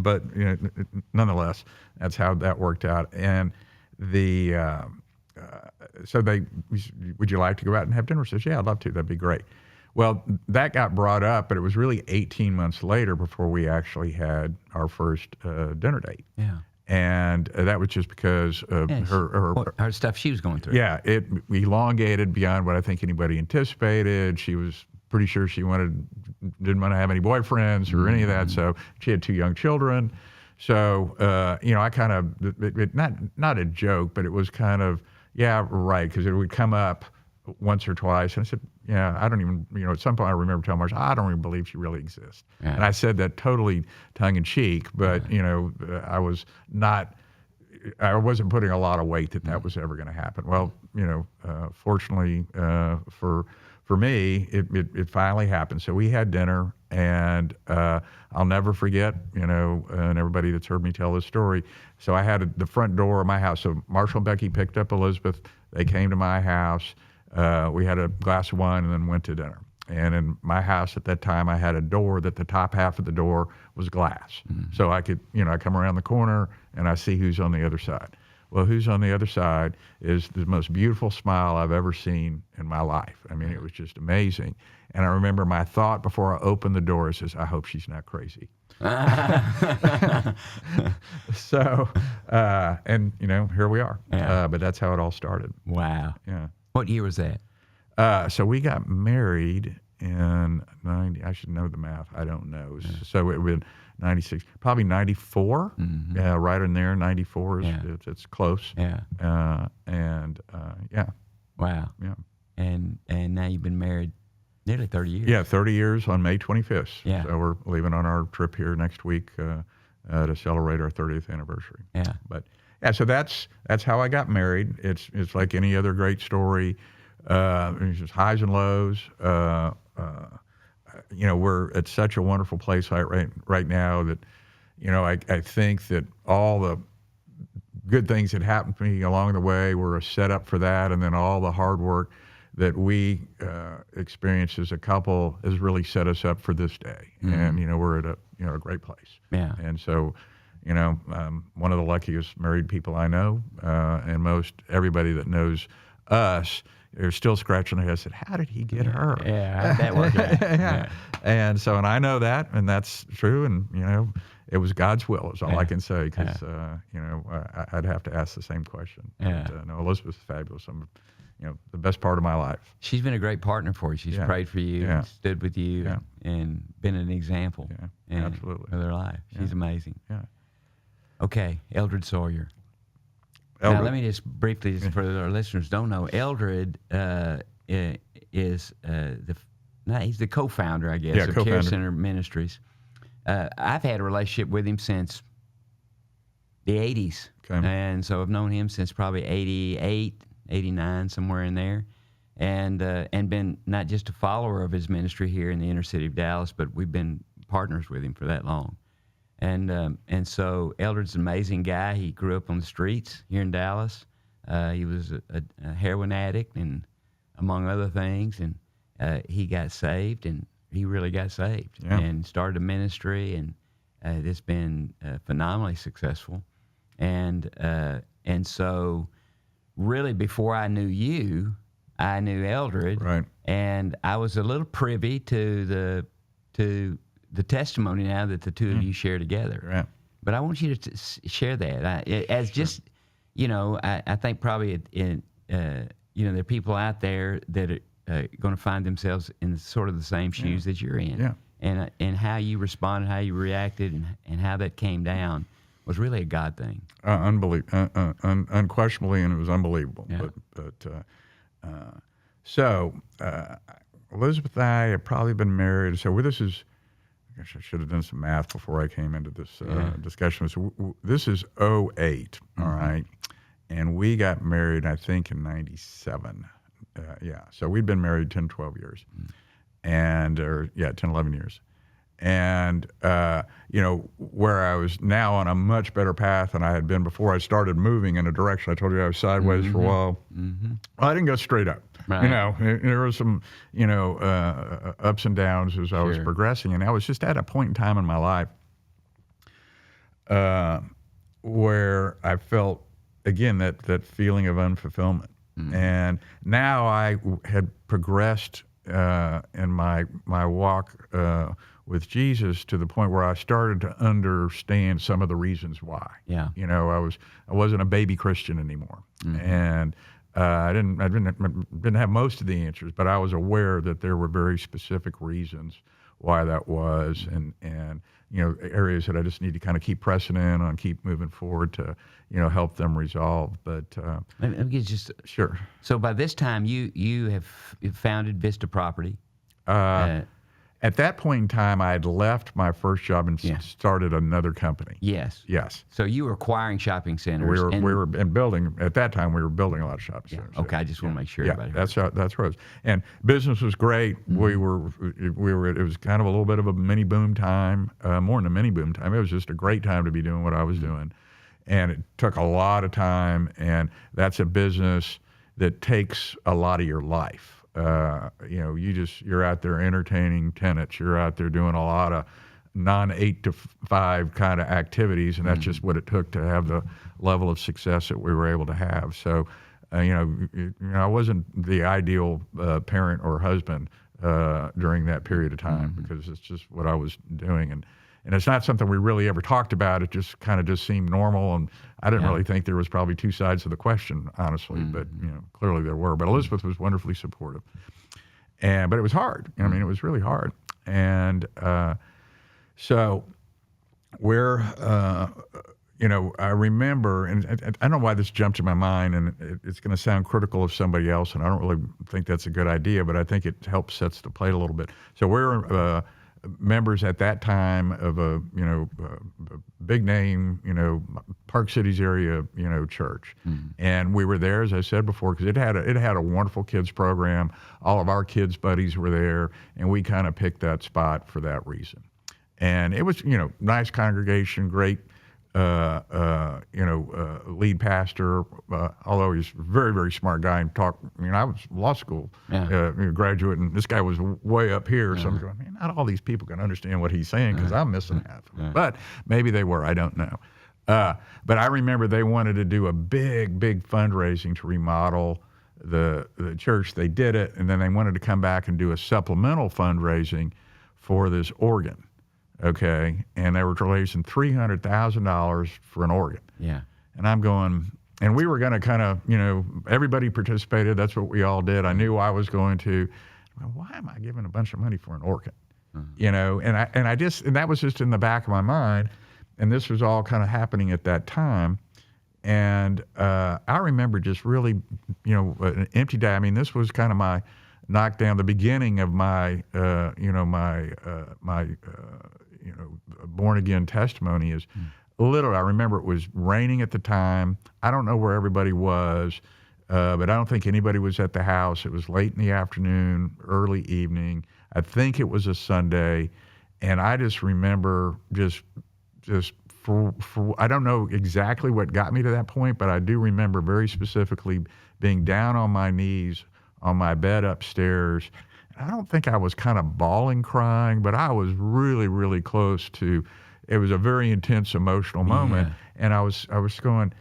but nonetheless, that's how that worked out. And so would you like to go out and have dinner? I says, yeah, I'd love to. That'd be great. Well, that got brought up, but it was really 18 months later before we actually had our first dinner date. Yeah. And that was just because of her stuff she was going through. Yeah, it elongated beyond what I think anybody anticipated. She was pretty sure she didn't want to have any boyfriends or any of that. So she had 2 young children. So I kind of not a joke, but it was kind of right, because it would come up once or twice, and I said, yeah, I don't even, at some point I remember telling Marcia, I don't even believe she really exists. Yeah. And I said that totally tongue in cheek, but, I wasn't putting a lot of weight that was ever going to happen. Well, fortunately for me, it finally happened. So we had dinner, and I'll never forget, and everybody that's heard me tell this story. So I had the front door of my house. So Marshall and Becky picked up Elizabeth. They came to my house. We had a glass of wine and then went to dinner. And in my house at that time, I had a door that the top half of the door was glass. Mm-hmm. So I could, I come around the corner and I see who's on the other side. Well, who's on the other side is the most beautiful smile I've ever seen in my life. I mean, it was just amazing. And I remember my thought before I opened the door is, I hope she's not crazy. So, and here we are. Yeah. But that's how it all started. Wow. Yeah. What year was that? So we got married in 90. I should know the math. I don't know. Yeah. So it would 96, probably 94. Mm-hmm. Yeah, right in there. 94 is it's close. Yeah. Yeah. Wow. Yeah. And now you've been married nearly 30 years. Yeah, 30 years on May 25th. Yeah. So we're leaving on our trip here next week to celebrate our 30th anniversary. Yeah. But yeah, so that's how I got married. It's like any other great story. It's just highs and lows. We're at such a wonderful place right now that, I think that all the good things that happened to me along the way were a setup for that, and then all the hard work that we experienced as a couple has really set us up for this day. Mm-hmm. And we're at a great place. Yeah. And so, one of the luckiest married people I know, and most everybody that knows us, they're still scratching their head and said, how did he get her? Yeah, that was it. Yeah. And so, and I know that, and that's true, and, it was God's will is all I can say, because, I'd have to ask the same question. Yeah. But, no, Elizabeth's fabulous. The best part of my life. She's been a great partner for you. She's prayed for you, and stood with you, and been an example absolutely. of their life. She's amazing. Yeah. Okay, Eldred Sawyer. Eldred. Now, let me just briefly, for our listeners don't know, Eldred is he's the co-founder, I guess, of CareCenter Ministries. I've had a relationship with him since the 80s. Okay. And so I've known him since probably 88, 89, somewhere in there. And been not just a follower of his ministry here in the inner city of Dallas, but we've been partners with him for that long. And so Eldred's an amazing guy. He grew up on the streets here in Dallas. He was a heroin addict, and among other things, and he got saved, and he really got saved, and started a ministry, and it's been phenomenally successful. And so really before I knew you, I knew Eldred, right. And I was a little privy to the testimony now that the two of you share together. Right. But I want you to share that as just, I think probably there are people out there that are going to find themselves in sort of the same shoes that you're in. Yeah. And how you responded, how you reacted, and how that came down was really a God thing. Unquestionably, and it was unbelievable. Yeah. So Elizabeth and I have probably been married. So this is, gosh, I should have done some math before I came into this discussion. So this is 2008, all right? and we got married, I think, in 97. So we'd been married 10, 12 years. 10, 11 years. And, where I was now on a much better path than I had been before I started moving in a direction. I told you I was sideways for a while. Well, I didn't go straight up. Right. There was some, ups and downs as I was progressing. And I was just at a point in time in my life where I felt, again, that feeling of unfulfillment. And now I had progressed in my walk with Jesus to the point where I started to understand some of the reasons why. Yeah. I wasn't a baby Christian anymore, and I didn't have most of the answers, but I was aware that there were very specific reasons why that was, and areas that I just need to kind of keep pressing in on, keep moving forward to help them resolve. But let me just sure. So by this time, you have founded Vista Property. At that point in time, I had left my first job and started another company. Yes. So you were acquiring shopping centers. We were building at that time. We were building a lot of shopping centers. Okay, I just want to make sure. Everybody that's where it was. And business was great. We were. It was kind of a little bit of a mini boom time, more than a mini boom time. It was just a great time to be doing what I was doing, and it took a lot of time. And that's a business that takes a lot of your life. You're out there entertaining tenants. You're out there doing a lot of non-8 to 5 kind of activities, and that's just what it took to have the level of success that we were able to have. So, I wasn't the ideal parent or husband during that period of time because it's just what I was doing, and it's not something we really ever talked about. It just kind of just seemed normal, and I didn't really think there was probably two sides of the question, honestly. But clearly there were. But Elizabeth was wonderfully supportive, but it was hard. I mean, it was really hard. And so where I remember, and I don't know why this jumped to my mind, and it's going to sound critical of somebody else, and I don't really think that's a good idea, but I think it helps sets the plate a little bit. So we're members at that time of a big name, Park Cities area, church, and we were there, as I said before, because it had a wonderful kids program. All of our kids' buddies were there, and we kind of picked that spot for that reason. And it was, nice congregation, great, lead pastor, although he's a very, very smart guy and I was law school graduate, and this guy was way up here. So I'm going, man, not all these people can understand what he's saying because I'm missing half of it. But maybe they were, I don't know. But I remember they wanted to do a big, big fundraising to remodel the church. They did it, and then they wanted to come back and do a supplemental fundraising for this organ. Okay, and they were raising $300,000 for an organ. Yeah. And I'm going, and we were going to kind of, everybody participated. That's what we all did. I knew I was going to. Why am I giving a bunch of money for an organ? And that was just in the back of my mind. And this was all kind of happening at that time. And I remember just really, an empty day. I mean, this was kind of my knockdown, the beginning of my, born again testimony is literally, I remember it was raining at the time. I don't know where everybody was, but I don't think anybody was at the house. It was late in the afternoon, early evening. I think it was a Sunday. And I just remember I don't know exactly what got me to that point, but I do remember very specifically being down on my knees on my bed upstairs. I don't think I was kind of bawling, crying, but I was really, really close to. It was a very intense emotional moment, and I was going,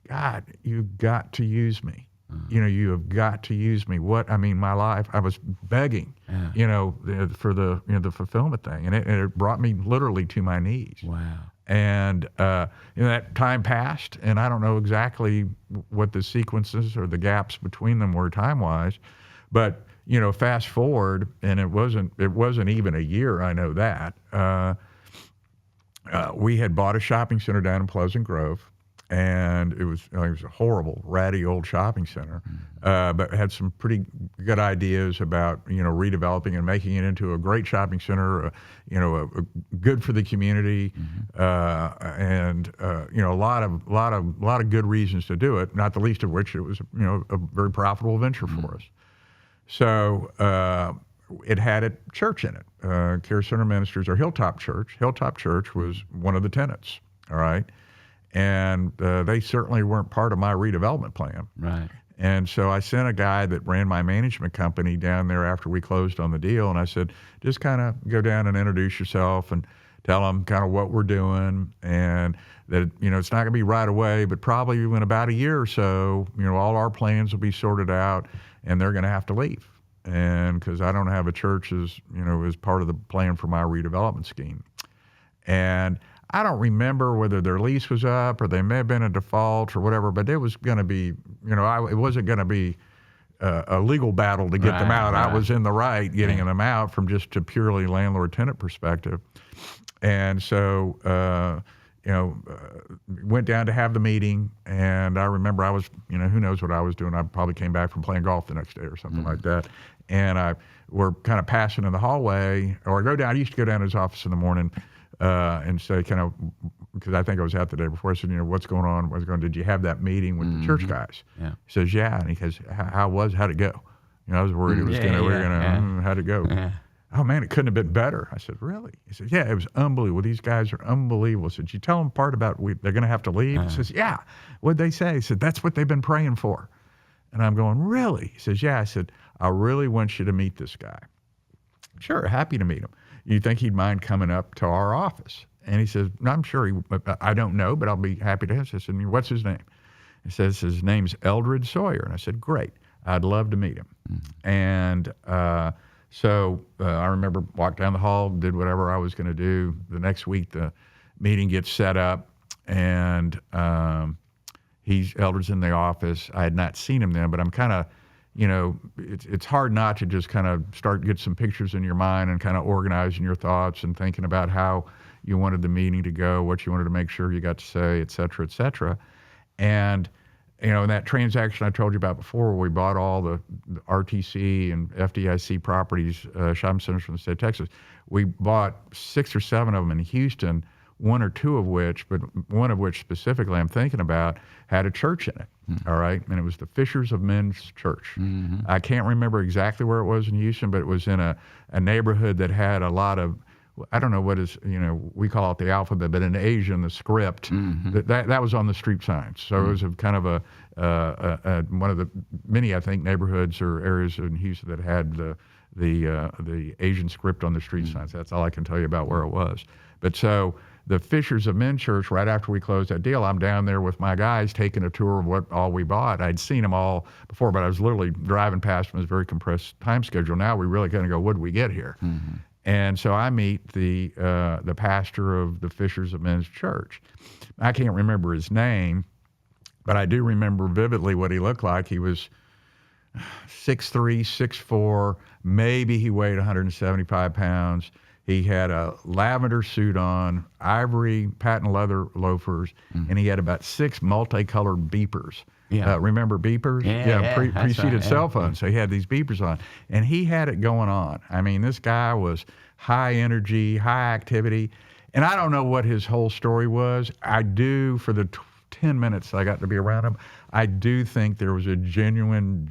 God, you've got to use me. You have got to use me. My life. I was begging, for the fulfillment thing, and it brought me literally to my knees. Wow. And that time passed, and I don't know exactly what the sequences or the gaps between them were time-wise, but. Fast forward, and it wasn't even a year. I know that we had bought a shopping center down in Pleasant Grove, and it was a horrible, ratty old shopping center, but had some pretty good ideas about redeveloping and making it into a great shopping center, good for the community, and a lot of good reasons to do it. Not the least of which it was a very profitable venture for us. So it had a church in it, CareCenter Ministries or Hilltop Church. Hilltop Church was one of the tenants. All right. And they certainly weren't part of my redevelopment plan. Right. And so I sent a guy that ran my management company down there after we closed on the deal, and I said, just kind of go down and introduce yourself and tell them kind of what we're doing, and that it's not going to be right away, but probably in about a year or so, all our plans will be sorted out, and they're going to have to leave, and because I don't have a church as as part of the plan for my redevelopment scheme, and I don't remember whether their lease was up or they may have been in default or whatever, but it was going to be, it wasn't going to be a legal battle to get them out. I was in the right getting them out from just a purely landlord-tenant perspective. And so, went down to have the meeting, and I remember I was, who knows what I was doing. I probably came back from playing golf the next day or something like that. And we're kind of passing in the hallway, or I used to go down to his office in the morning, and say because I think I was out the day before, I said, what's going on? Did you have that meeting with the church guys? Yeah. He says, yeah. And he goes, how'd it go? I was worried how'd it go? Yeah. Oh man, it couldn't have been better. I said, really? He said, yeah, it was unbelievable. These guys are unbelievable. I said, did you tell them part about they're going to have to leave? He says, yeah. What'd they say? He said, that's what they've been praying for. And I'm going, really? He says, yeah. I said, I really want you to meet this guy. Sure, happy to meet him. You think he'd mind coming up to our office? And he says, no, I'm sure I don't know, but I'll be happy to answer. I said, what's his name? He says, his name's Eldred Sawyer. And I said, great. I'd love to meet him. And so I remember walked down the hall, did whatever I was going to do. The next week, the meeting gets set up, and Eldred's in the office. I had not seen him then, but I'm kind of, it's hard not to just kind of get some pictures in your mind and kind of organizing your thoughts and thinking about how you wanted the meeting to go, what you wanted to make sure you got to say, et cetera, et cetera. And, in that transaction I told you about before, where we bought all the RTC and FDIC properties, shopping centers from the state of Texas, we bought 6 or 7 of them in Houston, one or two of which, but one of which specifically I'm thinking about, had a church in it. All right. And it was the Fishers of Men's Church. I can't remember exactly where it was in Houston, but it was in a neighborhood that had a lot of, I don't know what is, we call it the alphabet, but in Asian, the script, that was on the street signs. So it was a kind of one of the many, I think, neighborhoods or areas in Houston that had the Asian script on the street signs. That's all I can tell you about where it was. But so the Fishers of Men Church, right after we closed that deal, I'm down there with my guys taking a tour of what all we bought. I'd seen them all before, but I was literally driving past them. It was a very compressed time schedule. Now we really kind of go, what did we get here? And so I meet the pastor of the Fishers of Men's Church. I can't remember his name, but I do remember vividly what he looked like. He was 6'3", 6'4", maybe he weighed 175 pounds. He had a lavender suit on, ivory patent leather loafers, and he had about 6 multicolored beepers. Yeah. Remember beepers? Preceded cell phones. So he had these beepers on, and he had it going on. I mean, this guy was high energy, high activity, and I don't know what his whole story was. I do, for the 10 minutes I got to be around him, I do think there was a genuine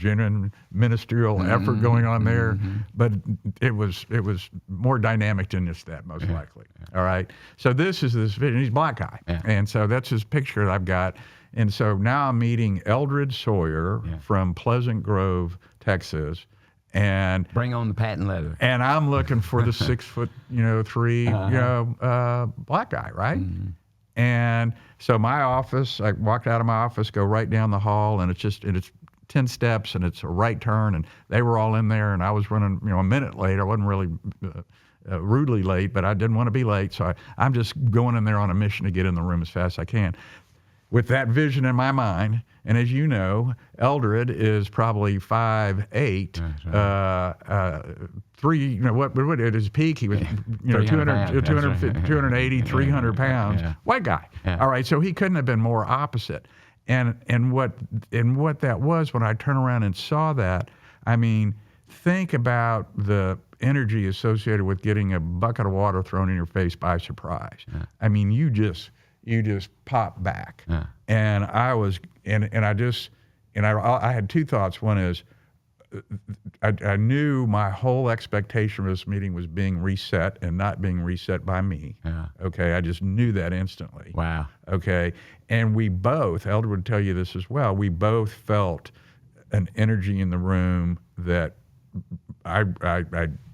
ministerial effort going on there, but it was more dynamic than just that, most likely. All right. So this vision. He's a black guy, and so that's his picture that I've got. And so now I'm meeting Eldred Sawyer from Pleasant Grove, Texas, and bring on the patent leather. And I'm looking for the 6'3", black guy, right? And so my office, I walked out of my office, go right down the hall, and it's 10 steps, and it's a right turn, and they were all in there, and I was running, a minute late. I wasn't really rudely late, but I didn't want to be late, so I'm just going in there on a mission to get in the room as fast as I can. with that vision in my mind, and as you know, Eldred is probably 5'8", what at his peak he was 280, 300 pounds, white guy. Yeah. All right, so he couldn't have been more opposite. And what that was, when I turned around and saw that, I mean, think about the energy associated with getting a bucket of water thrown in your face by surprise. Yeah. I mean, you just pop back. Yeah. And I was, I had two thoughts. One is, I knew my whole expectation of this meeting was being reset and not being reset by me. Yeah. Okay, I just knew that instantly. Wow. Okay, and we both, Eldred would tell you this as well, we both felt an energy in the room that I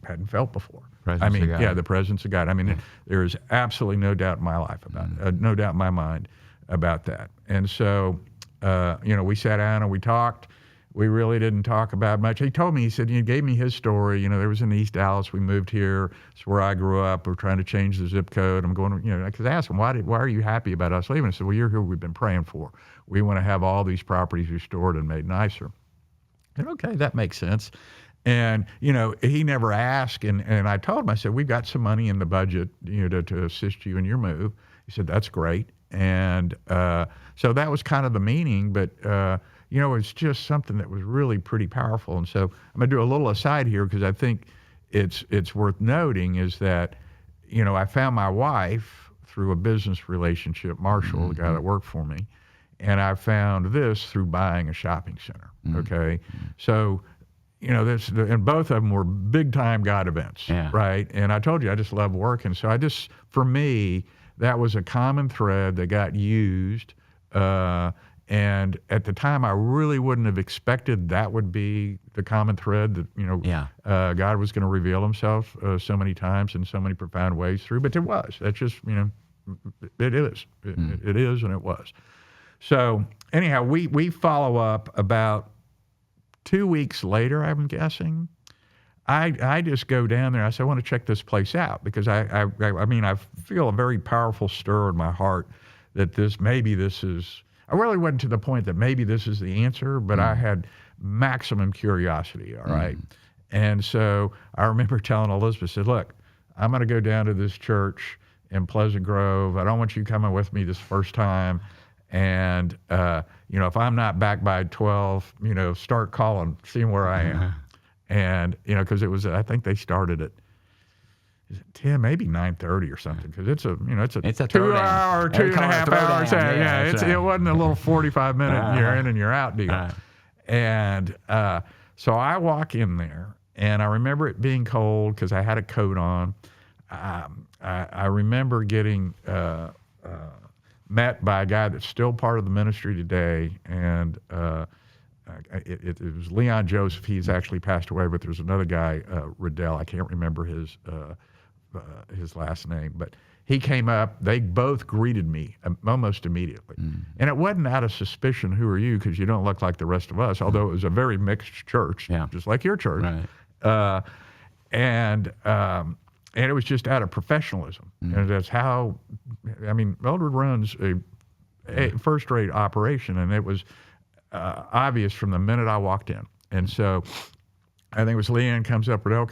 hadn't felt before. Presence of God. Yeah, the presence of God. I mean, there is absolutely no doubt in my life about it, no doubt in my mind about that. And so, we sat down and we talked. We really didn't talk about much. He told me, he said, he gave me his story. There was in East Dallas. We moved here. It's where I grew up. We're trying to change the zip code. I'm going, because I asked him, why are you happy about us leaving? I said, well, you're who we've been praying for. We want to have all these properties restored and made nicer. And okay, that makes sense. And, he never asked. And I told him, I said, we've got some money in the budget, to assist you in your move. He said, that's great. And so that was kind of the meaning, but, it's just something that was really pretty powerful. And so I'm going to do a little aside here, because I think it's worth noting is that, I found my wife through a business relationship, Marshall, the guy that worked for me, and I found this through buying a shopping center. Okay. So, and both of them were big time God events, right? And I told you, I just love working. So for me, that was a common thread that got used. And at the time, I really wouldn't have expected that would be the common thread that, God was going to reveal himself so many times in so many profound ways through. But it was. That's just, it is. It is, and it was. So anyhow, we follow up about 2 weeks later, I'm guessing. I just go down there. I say, I want to check this place out, because I feel a very powerful stir in my heart that this is. I really wasn't to the point that maybe this is the answer, but I had maximum curiosity. All right, and so I remember telling Elizabeth, said, look, I'm going to go down to this church in Pleasant Grove. I don't want you coming with me this first time. And, if I'm not back by 12, start calling, seeing where I am. And, because I think they started at 10, maybe 9:30 or something, because it's a 2-hour, 2.5 hours. It wasn't a little 45-minute you're in and you're out deal. And so I walk in there, and I remember it being cold because I had a coat on. I remember getting met by a guy that's still part of the ministry today, and it was Leon Joseph. He's actually passed away, but there's another guy, Riddell. I can't remember his last name, but he came up. They both greeted me almost immediately, and it wasn't out of suspicion. Who are you? Because you don't look like the rest of us. Although it was a very mixed church, just like your church, right. And it was just out of professionalism, and that's how. Eldred runs a first-rate operation, and it was obvious from the minute I walked in. And so, I think it was Leon comes up, Leon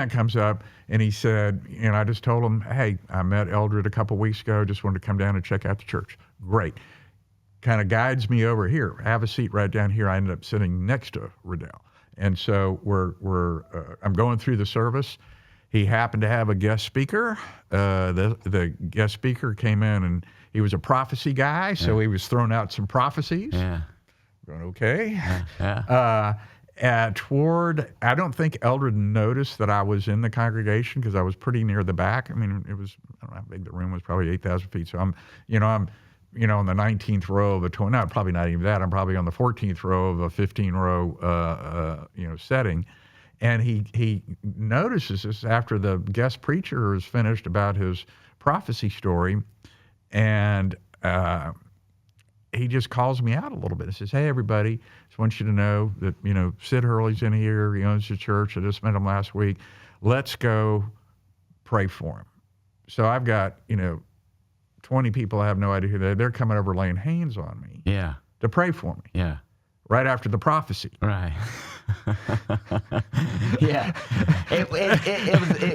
comes up, and he said, I just told him, hey, I met Eldred a couple weeks ago, just wanted to come down and check out the church. Great. Kind of guides me over here. Have a seat right down here. I ended up sitting next to Riddell. And so I'm going through the service. He happened to have a guest speaker. The guest speaker came in, and he was a prophecy guy, so he was throwing out some prophecies. Yeah. Going, okay. I don't think Eldred noticed that I was in the congregation, because I was pretty near the back. It was, I don't know how big the room was, probably 8,000 feet. So I'm on the 19th row of a 20, no, probably not even that. I'm probably on the 14th row of a 15-row, setting. And he notices this after the guest preacher is finished about his prophecy story, and he just calls me out a little bit. He says, hey, everybody, just want you to know that, Syd Hurley's in here. He owns the church. I just met him last week. Let's go pray for him. So I've got, 20 people I have no idea who they're coming over laying hands on me Yeah. to pray for me. Yeah. Right after the prophecy. Right. Yeah. It was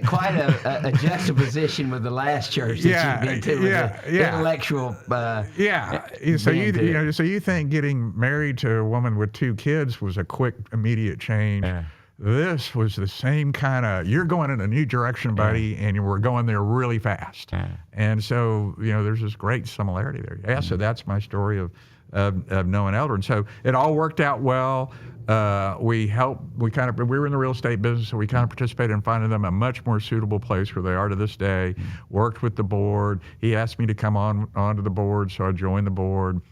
quite a juxtaposition with the last church that you've been to with the intellectual. So you think getting married to a woman with 2 kids was a quick, immediate change. Yeah. This was the same kind of, you're going in a new direction, buddy, and we're going there really fast. Yeah. And so, there's this great similarity there. Yeah, so that's my story of knowing Eldred. So it all worked out well. We were in the real estate business, so we kind of participated in finding them a much more suitable place where they are to this day. Worked with the board. He asked me to come onto the board, so I joined the board.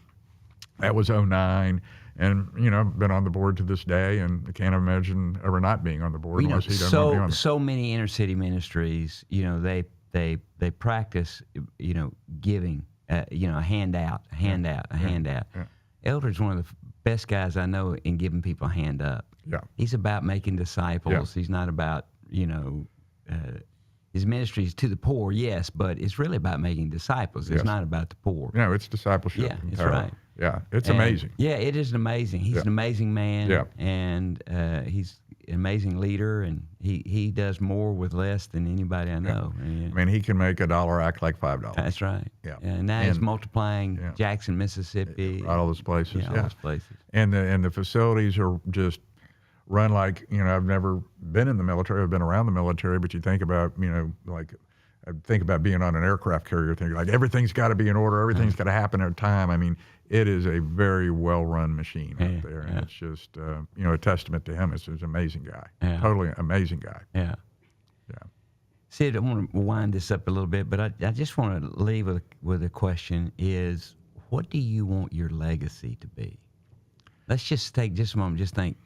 That was 2009. And, been on the board to this day, and I can't imagine ever not being on the board unless he doesn't want to be on it. So many inner city ministries, they practice, giving, a handout. Yeah. Eldred's one of the best guys I know in giving people a hand up. Yeah. He's about making disciples. Yeah. He's not about, his ministry is to the poor, yes, but it's really about making disciples. It's not about the poor. No, it's discipleship. Yeah, that's right. Yeah, it's amazing. Yeah, it is amazing. He's an amazing man. Yeah. And he's an amazing leader, and he does more with less than anybody I know. Yeah. I mean, he can make $1 act like $5. That's right. Yeah. And now he's multiplying Jackson, Mississippi. All those places. All those places. And the facilities are just run like, I've never been in the military. I've been around the military, but you think about, I think about being on an aircraft carrier, thinking like everything's got to be in order, everything's got to happen at a time. I mean, it is a very well-run machine out there, and it's just, a testament to him. He's an amazing guy, totally amazing guy. Yeah. Syd, I want to wind this up a little bit, but I just want to leave with a question: is what do you want your legacy to be? Let's just take just a moment. Just think,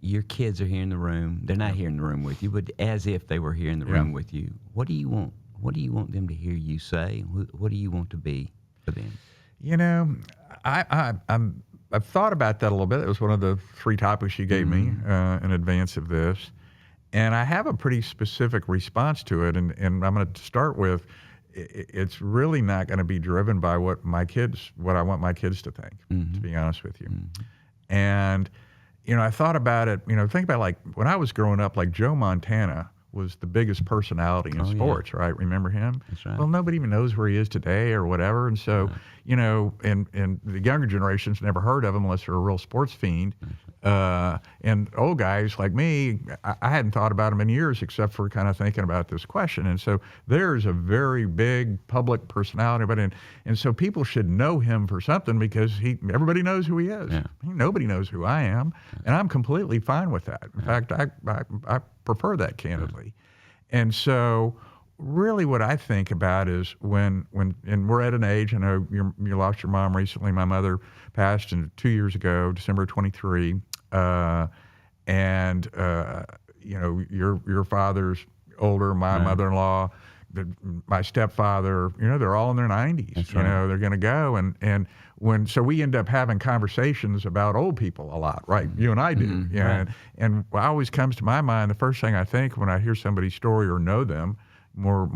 your kids are here in the room. They're not here in the room with you, but as if they were here in the room with you. What do you want? What do you want them to hear you say? What do you want to be for them? I've thought about that a little bit. It was one of the 3 topics you gave me in advance of this. And I have a pretty specific response to it. And I'm going to start with, it's really not going to be driven by what I want my kids to think, to be honest with you. And, I thought about it, think about like when I was growing up, like Joe Montana was the biggest personality in sports, right? Remember him? That's right. Well, nobody even knows where he is today or whatever. And so, and the younger generation's never heard of him unless they're a real sports fiend. And old guys like me, I hadn't thought about him in years except for kind of thinking about this question. And so there's a very big public personality, and so people should know him for something because everybody knows who he is. Yeah. Nobody knows who I am, and I'm completely fine with that. In fact, I prefer that, candidly. And so really what I think about is when and we're at an age, I know you lost your mom recently. My mother passed 2 years ago, December 23. Your father's older, my mother-in-law, my stepfather, they're all in their 90s. That's right. They're going to go. So we end up having conversations about old people a lot, right? You and I do. Right. And what always comes to my mind, the first thing I think when I hear somebody's story or know them, more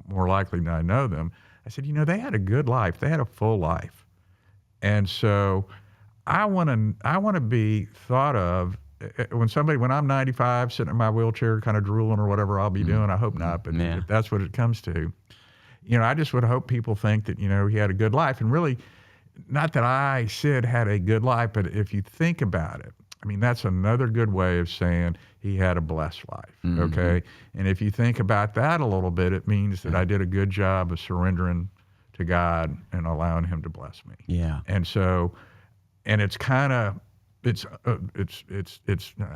likely than I know them, I said, they had a good life. They had a full life. And so I want to be thought of when I'm 95, sitting in my wheelchair, kind of drooling or whatever I'll be doing. I hope not, but if that's what it comes to, I just would hope people think that, he had a good life. And really, not that Syd had a good life, but if you think about it, I mean, that's another good way of saying he had a blessed life, okay? And if you think about that a little bit, it means that I did a good job of surrendering to God and allowing him to bless me. Yeah. And so, and it's kind of, I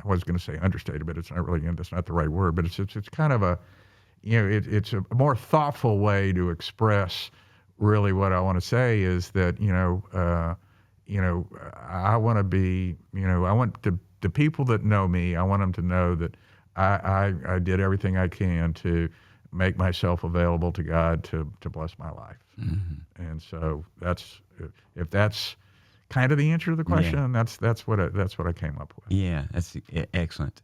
was going to say understated, but it's not really, that's not the right word, but it's kind of a, it's a more thoughtful way to express really what I want to say is that, I want to be, I want the people that know me, I want them to know that I did everything I can to make myself available to God to bless my life. And so if that's kind of the answer to the question, that's what I came up with. Yeah, that's excellent.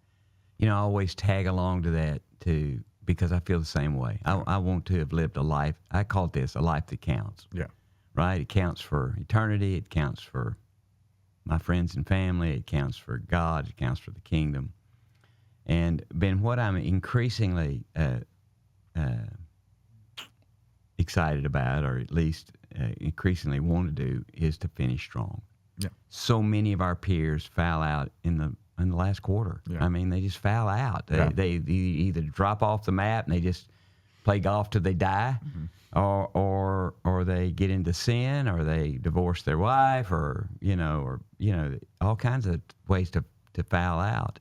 I always tag along to that to because I feel the same way. I want to have lived a life. I call this a life that counts. Yeah. Right? It counts for eternity. It counts for my friends and family. It counts for God. It counts for the kingdom. And Ben, what I'm increasingly excited about, or at least increasingly want to do, is to finish strong. Yeah. So many of our peers foul out in the last quarter. Yeah. I mean, they just foul out. They either drop off the map and they just play golf till they die, or they get into sin, or they divorce their wife, or all kinds of ways to foul out.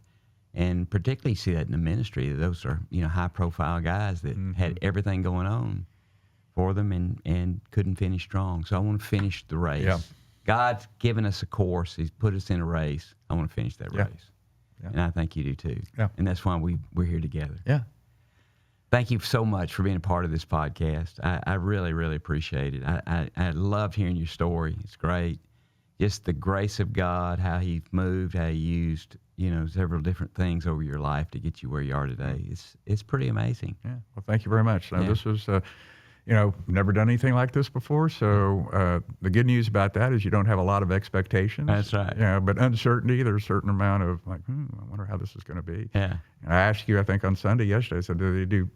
And particularly see that in the ministry. Those are high profile guys that had everything going on for them and couldn't finish strong. So I want to finish the race. Yeah. God's given us a course. He's put us in a race. I want to finish that race. Yeah. And I think you do too. Yeah. And that's why we're here together. Yeah. Thank you so much for being a part of this podcast. I really, really appreciate it. I loved hearing your story. It's great. Just the grace of God, how He moved, how He used, several different things over your life to get you where you are today. It's pretty amazing. Yeah. Well, thank you very much. Yeah. This was, never done anything like this before. So the good news about that is you don't have a lot of expectations. That's right. Yeah. But uncertainty, there's a certain amount of I wonder how this is going to be. Yeah. And I asked you, I think on Sunday yesterday, I said, do they do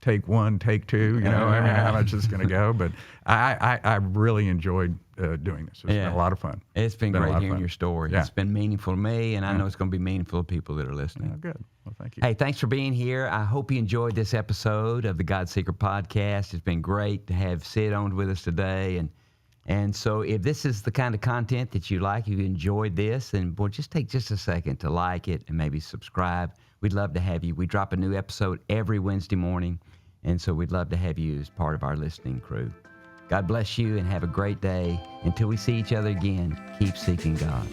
take one, take two? How much is going to go? But I really enjoyed doing this. It's been a lot of fun. It's been great hearing your story. Yeah. It's been meaningful to me, and I know it's going to be meaningful to people that are listening. Oh, good. Well, thank you. Hey, thanks for being here. I hope you enjoyed this episode of the God Seeker podcast. It's been great to have Syd on with us today. And so if this is the kind of content that you like, if you enjoyed this, then just take just a second to like it and maybe subscribe. We'd love to have you. We drop a new episode every Wednesday morning, and so we'd love to have you as part of our listening crew. God bless you and have a great day. Until we see each other again, keep seeking God.